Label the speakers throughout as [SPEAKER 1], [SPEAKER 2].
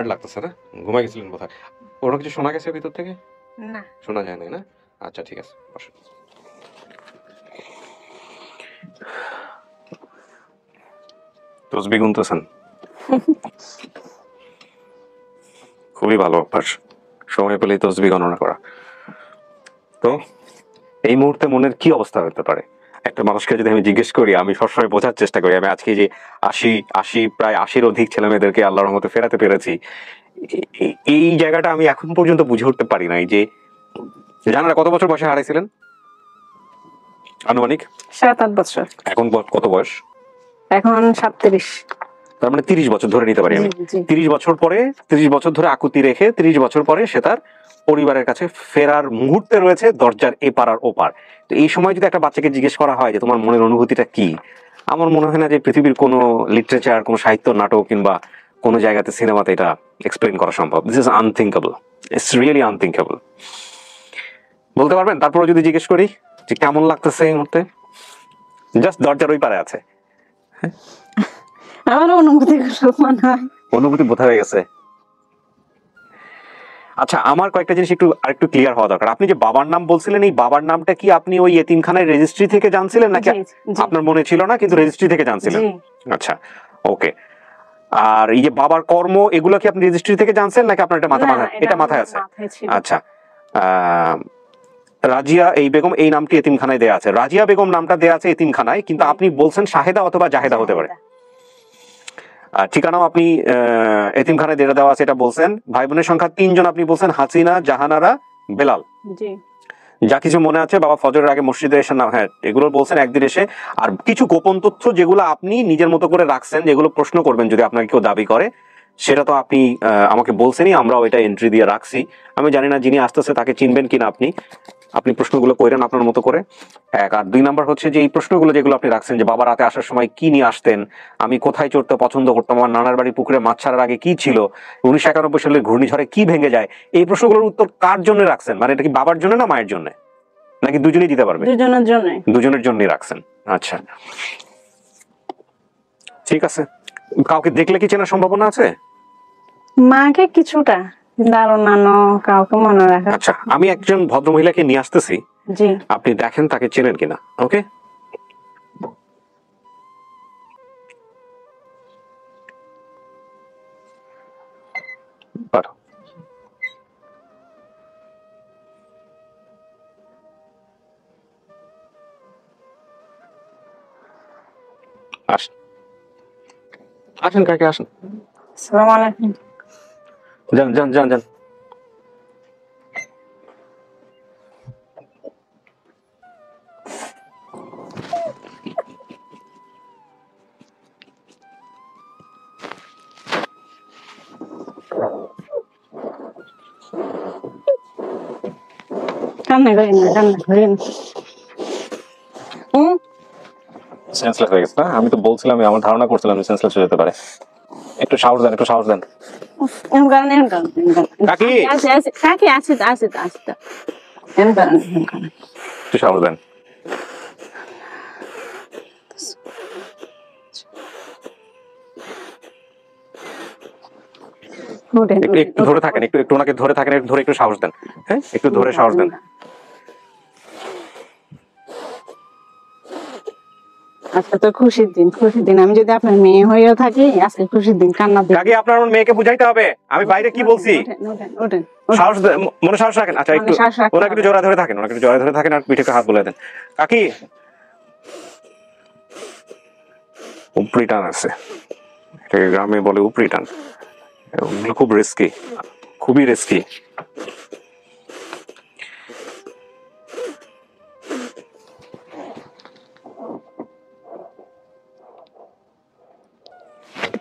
[SPEAKER 1] Tired লাগতেছে না? ঘুমাই গেছিলেন কোথায়? ওরা কিছু শোনা গেছে ভিতর থেকে?
[SPEAKER 2] না
[SPEAKER 1] শোনা যায় নাই না? আচ্ছা ঠিক আছে, বসুন। তসবিহ গুনতেছেন? খুবই ভালো অভ্যাস, সময় পেলেই তসবিহ গণনা করা। তো এই মুহূর্তে মনের কি অবস্থা হতে পারে? একটা মানুষকে যদি আমি জিজ্ঞেস করি, আমি সবসময় বোঝার চেষ্টা করি, আমি আজকে যে প্রায় 80-র অধিক ছেলে মেয়েদেরকে আল্লাহর রহমতে ফেরাতে পেরেছি, এই জায়গাটা আমি এখন পর্যন্ত বুঝে উঠতে পারি নাই যে জানারা কত বছর বয়সে হারাইছিলেন আনুমানিক?
[SPEAKER 2] 7-8 বছর।
[SPEAKER 1] এখন কত বয়স?
[SPEAKER 2] এখন 37।
[SPEAKER 1] তার মানে 30 বছর ধরে নিতে পারি আমি।
[SPEAKER 2] জি, জি।
[SPEAKER 1] 30 বছর পরে, 30 বছর ধরে আকুতি রেখে 30 বছর পরে সে তার পরিবারের কাছে ফেরার মুহূর্তে রয়েছে, দরজার এপার আর ওপার। তো এই সময় যদি একটা বাচ্চাকে জিজ্ঞেস করা হয় যে তোমার মনের অনুভূতিটা কি, আমার মনে হয় না যে পৃথিবীর কোনো লিটারেচার, কোনো সাহিত্য, নাটক কিংবা কোনো জায়গাতে সিনেমাতে এটা এক্সপ্লেন করা সম্ভব। This is unthinkable, it's really unthinkable. বলতে পারবেন তারপরে যদি জিজ্ঞেস করি যে কেমন লাগতেছে এই মুহূর্তে? জাস্ট দরজার ওই পারে আছে।
[SPEAKER 2] আমার অনুভূতি মনে হয়
[SPEAKER 1] অনুভূতি বোঝা হয়ে গেছে। আচ্ছা, আমার কয়েকটা জিনিস আরেকটু ক্লিয়ার হওয়া দরকার। আপনি যে বাবার নাম বলছিলেন, এই বাবার নামটা কি আপনি ওই এতিমখানার রেজিস্ট্রি থেকে জানছিলেন নাকি আপনার মনে ছিল না কিন্তু রেজিস্ট্রি থেকে জানছিলেন? আচ্ছা, ওকে। আর এই যে বাবার কর্ম, এগুলো কি আপনি রেজিস্ট্রি থেকে জানছেন নাকি আপনার এটা মাথায় আছে? আচ্ছা, রাজিয়া এই বেগম এই নামটি এতিমখানায় দেয়া আছে, রাজিয়া বেগম নামটা দেয়া আছে এতিমখানায়, কিন্তু আপনি বলছেন শাহেদা অথবা জাহেদা হতে পারে। ঠিকানাও আপনি এতিমখানায় যেটা দেওয়া আছে এটা বলছেন। ভাই বোনের সংখ্যা 3 জন আপনি বলছেন, হাসিনা, জাহানারা, বেলাল। যা কিছু মনে আছে বাবা ফজরের আগে মসজিদে এসে নাম, হ্যাঁ এগুলো বলছেন একদিন এসে। আর কিছু গোপন তথ্য যেগুলো আপনি নিজের মতো করে রাখছেন, যেগুলো প্রশ্ন করবেন যদি আপনাকে কেউ দাবি করে, সেটা তো আপনি আমাকে বলছেনই, আমরাও এটা এন্ট্রি দিয়ে রাখছি। আমি জানি না যিনি আসতেছে তাকে চিনবেন কিনা আপনি প্রশ্নগুলো করেন আপনার মতো করে। এক। আর 2 নাম্বার হচ্ছে যে এই প্রশ্নগুলো যেগুলো আপনি রাখছেন যে বাবা রাতে আসার সময় কি নিয়ে আসতেন, আমি কোথায় চড়তে পছন্দ করতাম, আমার নানার বাড়ি পুকুরে মাছ ছাড়ার আগে কি ছিল, 1991 সালের ঘূর্ণিঝড়ে কি ভেঙে যায়, এই প্রশ্নগুলোর উত্তর কার জন্য রাখছেন? মানে এটা কি বাবার জন্য না মায়ের জন্য, নাকি দুজনেই দিতে পারবে? দুজনের জন্যই রাখছেন। আচ্ছা ঠিক আছে। কাউকে দেখলে কি চেনার সম্ভাবনা আছে?
[SPEAKER 2] মাকে কিছুটা, কাউকে মনে রাখা।
[SPEAKER 1] আচ্ছা, আমি একজন ভদ্র মহিলাকে নিয়ে আসতেছি,
[SPEAKER 2] জি
[SPEAKER 1] আপনি দেখেন তাকে চেনেন কিনা। ওকে, আসেন আসেন কাকে আসেন।
[SPEAKER 2] আসসালামু আলাইকুম।
[SPEAKER 1] যান যান যান যান।
[SPEAKER 2] কান্না করেন না।
[SPEAKER 1] সেন্সলেস হয়ে গেছে না? আমি তো বলছিলাম, আমার ধারণা করছিলাম যে সেন্সলেস হয়ে যেতে পারে। একটু সাহস দেন, একটু সাহস দেন। কাকি
[SPEAKER 2] কাকি আছে
[SPEAKER 1] একটু সাহস দেন। একটু ধরে থাকেন, একটু ওনাকে ধরে থাকেন, ধরে একটু সাহস দেন। হ্যাঁ, একটু ধরে সাহস দেন।
[SPEAKER 2] আজকে তো খুশির দিন। আমি যদি আপনার মেয়ে হয়েও থাকি, আজকে খুশির দিন, কান্না দিন।
[SPEAKER 1] কাকি আপনার মেয়েকে বুঝাইতে হবে আমি বাইরে কি বলছি। সাহস মনে সাহস রাখেন। আচ্ছা, একটু ওনাকে একটু জোরে ধরে থাকেন, আর পিঠে হাত বুলিয়ে দেন। কাকি উপরি টান আছে, এটাকে গ্রামে বলে উপরি টান। ওগুলো খুব রিস্কি, খুবই রিস্কি।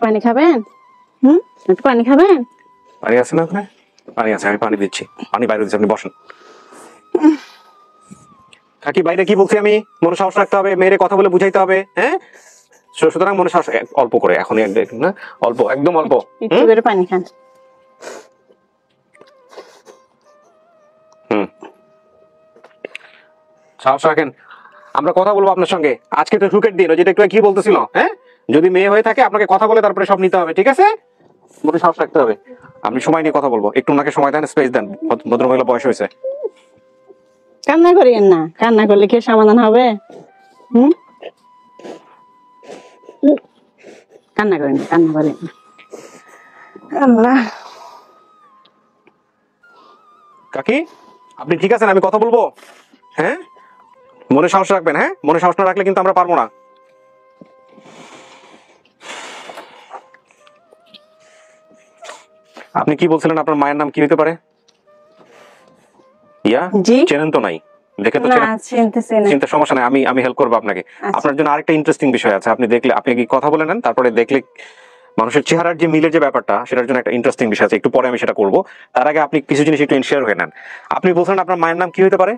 [SPEAKER 2] পানি খাবেন? একটু পানি খাবেন?
[SPEAKER 1] পানি আছে না ওখানে? পানি আছে, আমি পানি দিচ্ছি। পানি বাইরে দিচ্ছি, আপনি বসেন। কাকি বাইরে কি বলছি আমি? মনে সাহস রাখতে হবে, মেয়েরে কথা বলে বুঝাইতে হবে। হ্যাঁ, সুতরাং মনে সাহস অল্প করে, এখন না অল্প, একদম অল্প।
[SPEAKER 2] একটু করে পানি খান।
[SPEAKER 1] সাহস রাখেন, আমরা কথা বলবো আপনার সঙ্গে। আজকে তো সুখের দিন, যেটা একটু কি বলতেছিল, হ্যাঁ যদি মেয়ে হয়ে থাকে আপনাকে কথা বলে তারপরে সব নিতে হবে, ঠিক আছে? মনে সাহস রাখতে হবে। আপনি সময় নিয়ে কথা বলবো, একটু ওনাকে সময় দেন, স্পেস দেন। ভদ্রমহিলা বয়স হয়েছে।
[SPEAKER 2] কান্না করিয়েন না, কান্না করলে কি সমাধান হবে? হুম, কান্না করেন, কান্না করেন না। আল্লাহ।
[SPEAKER 1] কাকি আপনি ঠিক আছেন? আমি কথা বলবো। হ্যাঁ, মনে সাহস রাখবেন। হ্যাঁ, মনে সাহস না রাখলে কিন্তু আমরা পারবো না। আপনি কি বলছিলেন? আপনার মায়ের নাম কি হতে পারে? ইয়া
[SPEAKER 2] জি,
[SPEAKER 1] চেনেন তো? নাই দেখে তো
[SPEAKER 2] না
[SPEAKER 1] চেনেন।
[SPEAKER 2] চিনতেছি না।
[SPEAKER 1] চিন্তা সমস্যা নাই, আমি হেল্প করবো আপনাকে।
[SPEAKER 2] আচ্ছা।
[SPEAKER 1] আপনার জন্য আরেকটা ইন্টারেস্টিং বিষয় আছে। আপনি দেখলে, আপনি কি কথা বলে নেন, তারপরে দেখলে মানুষের চেহারার যে মিলের যে ব্যাপারটা, সেটার জন্য একটা ইন্টারেস্টিং বিষয় আছে। একটু পরে আমি সেটা করবো। তার আগে আপনি কিছু জিনিস একটু শেয়ার হয়ে নেন। আপনি বলছেন আপনার মায়ের নাম কি হতে পারে?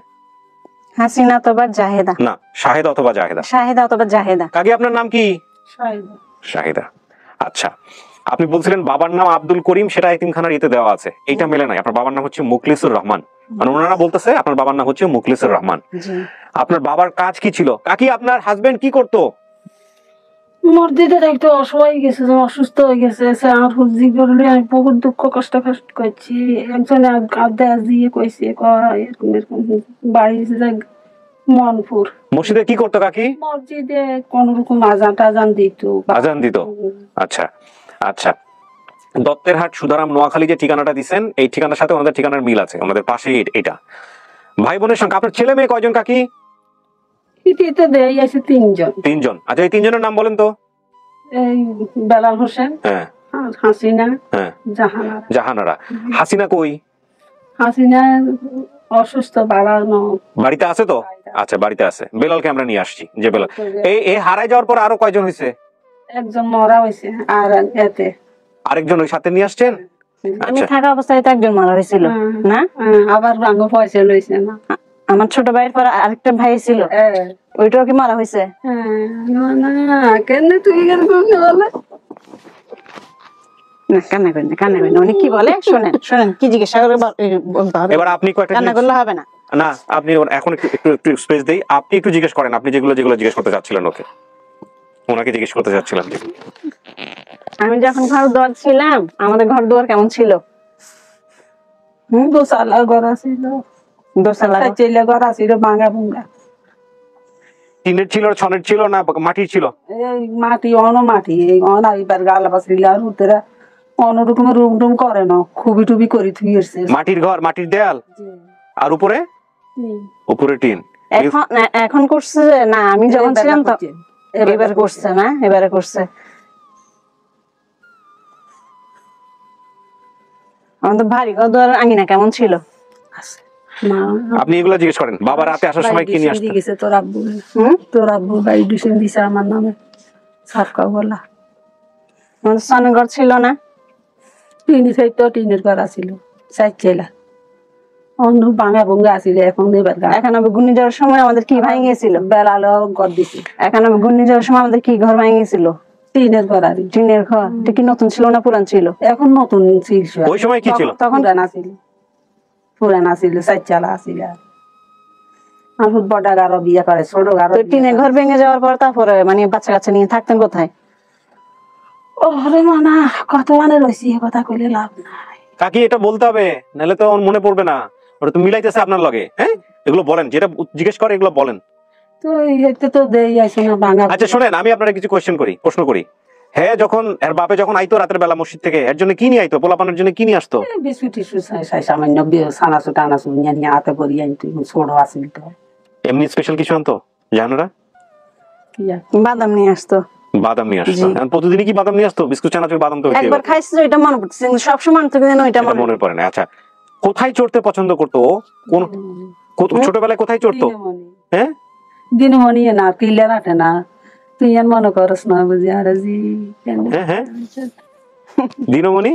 [SPEAKER 2] হাসিনা অথবা জাহেদা।
[SPEAKER 1] না, শাহেদা অথবা জাহেদা।
[SPEAKER 2] শাহেদা অথবা জাহেদা।
[SPEAKER 1] কাকি আপনার নাম কি? শাহিদা। আচ্ছা, আপনি বলছিলেন বাবার নাম আব্দুল করিম, সেটা এতিমখানার ইতে দেওয়া আছে। এইটা মেলে নাই। আপনার বাবার নাম হচ্ছে মুখলিসুর রহমান। মানে ওনারা বলতেছে আপনার বাবার নাম হচ্ছে মুখলিসুর রহমান।
[SPEAKER 2] জি।
[SPEAKER 1] আপনার বাবার কাজ কি ছিল? কাকি আপনার হাজবেন্ড কি করতো?
[SPEAKER 3] মসজিদে একটু অসহায় গেছে, অসুস্থ হয়ে গেছে। সে আমার হুজি করলে আমি বহুত দুঃখ কষ্ট করছি। একজন আবদা দিয়ে কইছে এরকম এরকম বাড়ি মনপুর।
[SPEAKER 1] মসজিদে কি করতো কাকি?
[SPEAKER 3] মসজিদে কোন রকম আজান টাজান দিত।
[SPEAKER 1] আজান দিত। আচ্ছা আচ্ছা। দত্তেরহাট সুধারাম নোয়াখালী যে ঠিকানাটা দিচ্ছেন, এই ঠিকানার সাথে ওনাদের ঠিকানার মিল আছে, ওনাদের পাশে এটা। ভাই বোনের সংখ্যা, আপনার ছেলে মেয়ে কয়জন কাকি?
[SPEAKER 3] ইতিতে দেই আছে 3 জন।
[SPEAKER 1] 3 জন। আচ্ছা, এই 3 জনের নাম বলেন তো।
[SPEAKER 3] এই বেলাল হোসেন,
[SPEAKER 1] হ্যাঁ,
[SPEAKER 3] হাসিনা,
[SPEAKER 1] হ্যাঁ,
[SPEAKER 3] জাহানারা।
[SPEAKER 1] জাহানারা। হাসিনা কই?
[SPEAKER 3] হাসিনা অসুস্থ, বাড়ানো
[SPEAKER 1] বাড়িতে আছে তো? আচ্ছা, বাড়িতে আছে। বেলালকে আমরা নিয়ে আসছি। যে বেলাল এই হারায় যাওয়ার পর আরো কয়জন হয়েছে?
[SPEAKER 3] একজন মরা হয়েছে, আর এতে
[SPEAKER 1] আরেকজন ওই সাথে নিয়ে আসছেন।
[SPEAKER 2] আমি
[SPEAKER 1] আচ্ছা,
[SPEAKER 2] থাকা অবস্থায় তো একজন মারা হয়েছিল না?
[SPEAKER 3] আবার ভাঙ্গ পয়সা লইছে না।
[SPEAKER 2] আমার ছোট ভাইয়ের পর আরেকটা ভাই ছিল, ওইটাও কি মারা হয়েছে?
[SPEAKER 3] কেন তুই বলে
[SPEAKER 2] না, কান্না করেন না, কান্না করেন না। উনি কি বলে শোনেন, শোনেন কি জিজ্ঞাসা করে বলতে হবে।
[SPEAKER 1] এবার আপনি কয়েকটা
[SPEAKER 2] কান্না করলে হবে না।
[SPEAKER 1] না, আপনি এখন একটু একটু একটু স্পেস দেই। আপনি একটু জিজ্ঞেস করেন, আপনি যেগুলো যেগুলো জিজ্ঞেস করতে চাচ্ছিলেন ওকে, ওনাকে জিজ্ঞেস করতে চাচ্ছিলেন।
[SPEAKER 2] আমি যখন ঘর দুয়ার ছিলাম, আমাদের ঘর দুয়ার কেমন ছিল?
[SPEAKER 3] দোসালা গড়া ছিল,
[SPEAKER 2] দোতলা
[SPEAKER 3] চেলে গড়া ছিল, ভাঙা ভুঙ্গা।
[SPEAKER 1] টিনের ছিল, ছনের ছিল, না মাটির ছিল?
[SPEAKER 3] এই মাটি মাটি এই এবার গালা বাসিল আর উত্তরা অন্যরকম রুম টুম করে না, খুবই টুবি করে থুই এসছে।
[SPEAKER 1] মাটির ঘর, মাটির দেয়াল, আর উপরে উপরে টিন।
[SPEAKER 2] এখন এখন করছে না? আমি যখন ছিলাম তো এবারে করছে না? এবারে করছে। আমাদের বাড়ি ঘর দুয়ার আঙিনা কেমন ছিল?
[SPEAKER 1] আপনি এগুলো জিজ্ঞেস করেন। বাবা রাতে আসার সময় কি নিয়ে আসতেন?
[SPEAKER 3] গেছে তোর আব্বু বাড়ি ডিসিশন দিছে আমার নামে সাফকা বলা।
[SPEAKER 2] আমাদের সামনে ঘর ছিল না?
[SPEAKER 3] টিনের ঘর আছিল, চাইছিলা অন্য ভাঙা ভুঙ্গা আছিল। এখন এবার
[SPEAKER 2] এখন ঘূর্ণি যাওয়ার সময় আমাদের কি ভাঙে গেছিল?
[SPEAKER 3] বেলালো ঘর দিছে।
[SPEAKER 2] এখন ঘূর্ণি যাওয়ার সময় আমাদের কি ঘর ভাঙে গেছিল?
[SPEAKER 3] টিনের ঘর। আর
[SPEAKER 2] টিনের ঘর। এটা কি নতুন ছিল না পুরান ছিল?
[SPEAKER 3] এখন নতুন ছিল।
[SPEAKER 1] ওই সময় কি ছিল?
[SPEAKER 3] তখন পুরান আছিল, চাইচালা আছিল। আর বড় গারো বিয়ে করে, ছোট গারো।
[SPEAKER 2] টিনের ঘর ভেঙে যাওয়ার পর তারপরে মানে বাচ্চা কাচ্চা নিয়ে থাকতেন কোথায়?
[SPEAKER 3] ওরে মানা কত মানে রয়েছি, কথা কইলে লাভ নাই।
[SPEAKER 1] কাকি এটা বলতে হবে, নাহলে তো আমার মনে পড়বে না। ওটা তো মিলাইতেছে আপনার লগে। হ্যাঁ, এগুলো বলেন, যেটা জিজ্ঞেস করে এগুলো বলেন।
[SPEAKER 3] তো এইতে তো দেই আইছে না ভাঙা।
[SPEAKER 1] আচ্ছা শুনেন, আমি আপনার কিছু প্রশ্ন করি। হ্যাঁ, যখন এর বাপে যখন আইতো রাতের বেলা মসজিদ থেকে, এর জন্য কি নিয়ে আইতো? পোলাপানের জন্য কি নিয়ে আসতো?
[SPEAKER 3] বিস্কুট টিস্কুট সামান্য সানাসু টানাসু নিয়ে হাতে করি আনতো, ছোট আসিল তো।
[SPEAKER 1] এমনি স্পেশাল কিছু আনতো জানোরা?
[SPEAKER 3] কি
[SPEAKER 2] বাদাম নিয়ে আসতো।
[SPEAKER 1] বাদাম নিয়ে আসতো? প্রতিদিনই কি বাদাম নিয়ে আসতো? বিস্কুট চানাচুর বাদাম তো
[SPEAKER 2] একবার খাইছি, এটা মনে পড়ছে, কিন্তু সবসময় তো ওইটা
[SPEAKER 1] মনে পড়ে না। আচ্ছা, কোথায় চড়তে পছন্দ করতো? কোন ছোটবেলায় কোথায় চড়তো? হ্যাঁ,
[SPEAKER 3] দিনমণি না কিলে রাখে না, তুই আর মনে করস না বুঝি। আর জি
[SPEAKER 1] হ্যাঁ হ্যাঁ, দিনমণি।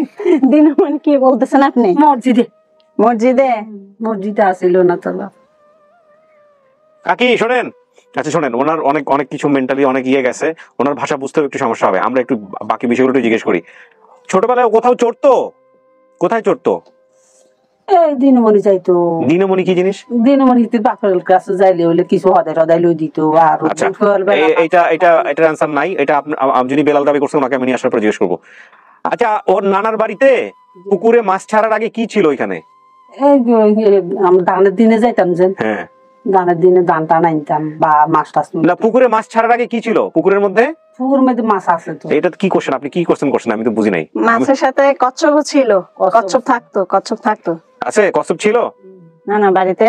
[SPEAKER 2] দিনমণি কি বলতেছেন আপনি?
[SPEAKER 3] মসজিদে
[SPEAKER 2] মসজিদে
[SPEAKER 3] মসজিদে আসিল না তো
[SPEAKER 1] কাকি শোনেন। আচ্ছা শোনেন, ওনার অনেক অনেক কিছু মেন্টালি অনেক গেছে, ওনার ভাষা বুঝতেও একটু সমস্যা হবে। আমরা একটু বাকি বিষয়গুলো একটু জিজ্ঞেস করি। ছোটবেলায় কোথাও চড়তো? কোথায় চড়তো?
[SPEAKER 3] এই দিনমণি যাইতো।
[SPEAKER 1] দিনমণি কি জিনিস?
[SPEAKER 3] দিনমণিতে বাপের কাছে যাইলে হলে কিছু হদায় হদায় লই দিত। আর
[SPEAKER 1] আচ্ছা, এটার অ্যান্সার নাই। এটা আপনি যদি বেলাল দাবি করছেন, ওনাকে আমি নিয়ে আসার পর জিজ্ঞেস করবো। আচ্ছা, ওর নানার বাড়িতে পুকুরে মাছ ছাড়ার আগে কি ছিল ওইখানে?
[SPEAKER 3] এই আমরা ধানের দিনে যাইতাম যে,
[SPEAKER 1] হ্যাঁ,
[SPEAKER 3] ধানের দিনে ধান টান আনতাম বা মাছ টাছ
[SPEAKER 1] না পুকুরে মাছ ছাড়ার আগে কি ছিল পুকুরের মধ্যে?
[SPEAKER 3] পুকুর মধ্যে মাছ আছে তো।
[SPEAKER 1] এটা কি কোশ্চেন? আপনি কি কোশ্চেন করছেন? আমি তো বুঝি নাই।
[SPEAKER 2] মাছের সাথে কচ্ছপ ছিল, কচ্ছপ থাকতো, কচ্ছপ থাকতো।
[SPEAKER 1] আছে কচ্ছপ ছিল?
[SPEAKER 2] না না, বাড়িতে।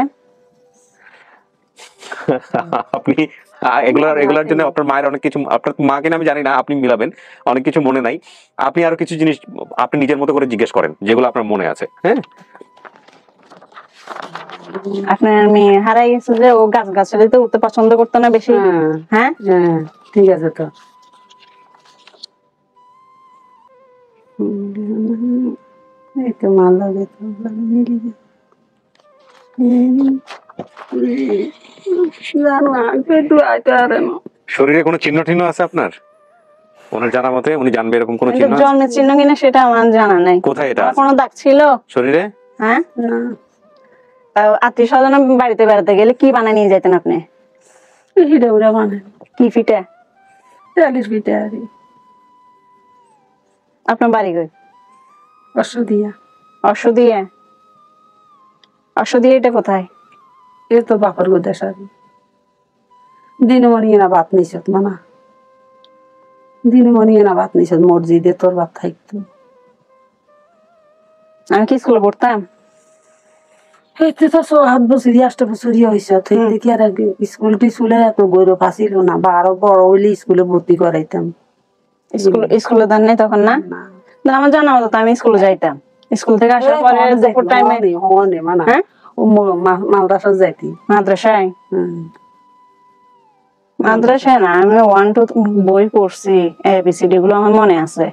[SPEAKER 1] আপনি এগুলার জন্য আপনার মায়ের অনেক কিছু, আপনার মাকে আমি জানি না, আপনি মিলাবেন, অনেক কিছু মনে নাই। আপনি আরো কিছু জিনিস আপনি নিজের মতো করে জিজ্ঞেস করেন যেগুলো আপনার মনে আছে। হ্যাঁ,
[SPEAKER 2] আপনার মেয়ে হারাই গেছে যে ও গাছ গাছালিতে উঠতে পছন্দ করতো না বেশি। হ্যাঁ,
[SPEAKER 3] হ্যাঁ, ঠিক আছে তো। এই তো মাল লাগে তো
[SPEAKER 1] শরীরে কোনো চিহ্ন টিহ্ন আছে আপনার? ওনার জানা মতে উনি জানবে এরকম কোনো চিহ্ন আছে?
[SPEAKER 2] জন্মের চিহ্ন কিনা সেটা আমার জানা নাই।
[SPEAKER 1] কোথায় এটা আছে?
[SPEAKER 2] কোনো দাগ ছিল
[SPEAKER 1] শরীরে?
[SPEAKER 2] হ্যাঁ, আত্মীয় স্বজন বাড়িতে বেড়াতে গেলে কি বানায় নিয়ে যেতেন আপনি?
[SPEAKER 3] পিঠা উড়া মানে
[SPEAKER 2] কি পিঠা?
[SPEAKER 3] চালিশ পিঠা আর
[SPEAKER 2] আপনার বাড়ি কই?
[SPEAKER 3] অসুদিয়া।
[SPEAKER 2] অসুদিয়া? অসুদিয়া এটা কোথায়?
[SPEAKER 3] এ তো বাপর গোদা সারি দিনে মরিয়ে না ভাত নিছত মানা, দিনে মরিয়ে না ভাত নিছত মসজিদে তোর ভাত থাকতো।
[SPEAKER 2] আমি কি স্কুলে পড়তাম?
[SPEAKER 3] এইতে তো 7 বছরই 8 বছরই হয়েছে, দেখি আর স্কুল টিস্কুলে এত গৌরব আসিল না, বা আরো বড় হইলে স্কুলে ভর্তি করাইতাম।
[SPEAKER 2] স্কুলে দান নাই তখন? না, আমার জানা মতো তো আমি স্কুলে যাইতাম। স্কুল থেকে আসার পরে দুপুর টাইমে
[SPEAKER 3] মাদ্রাসা যাইতি।
[SPEAKER 2] মাদ্রাসায়? মাদ্রাসায় না, আমি 1 2 বই পড়ছি, ABCD গুলো আমার মনে আছে।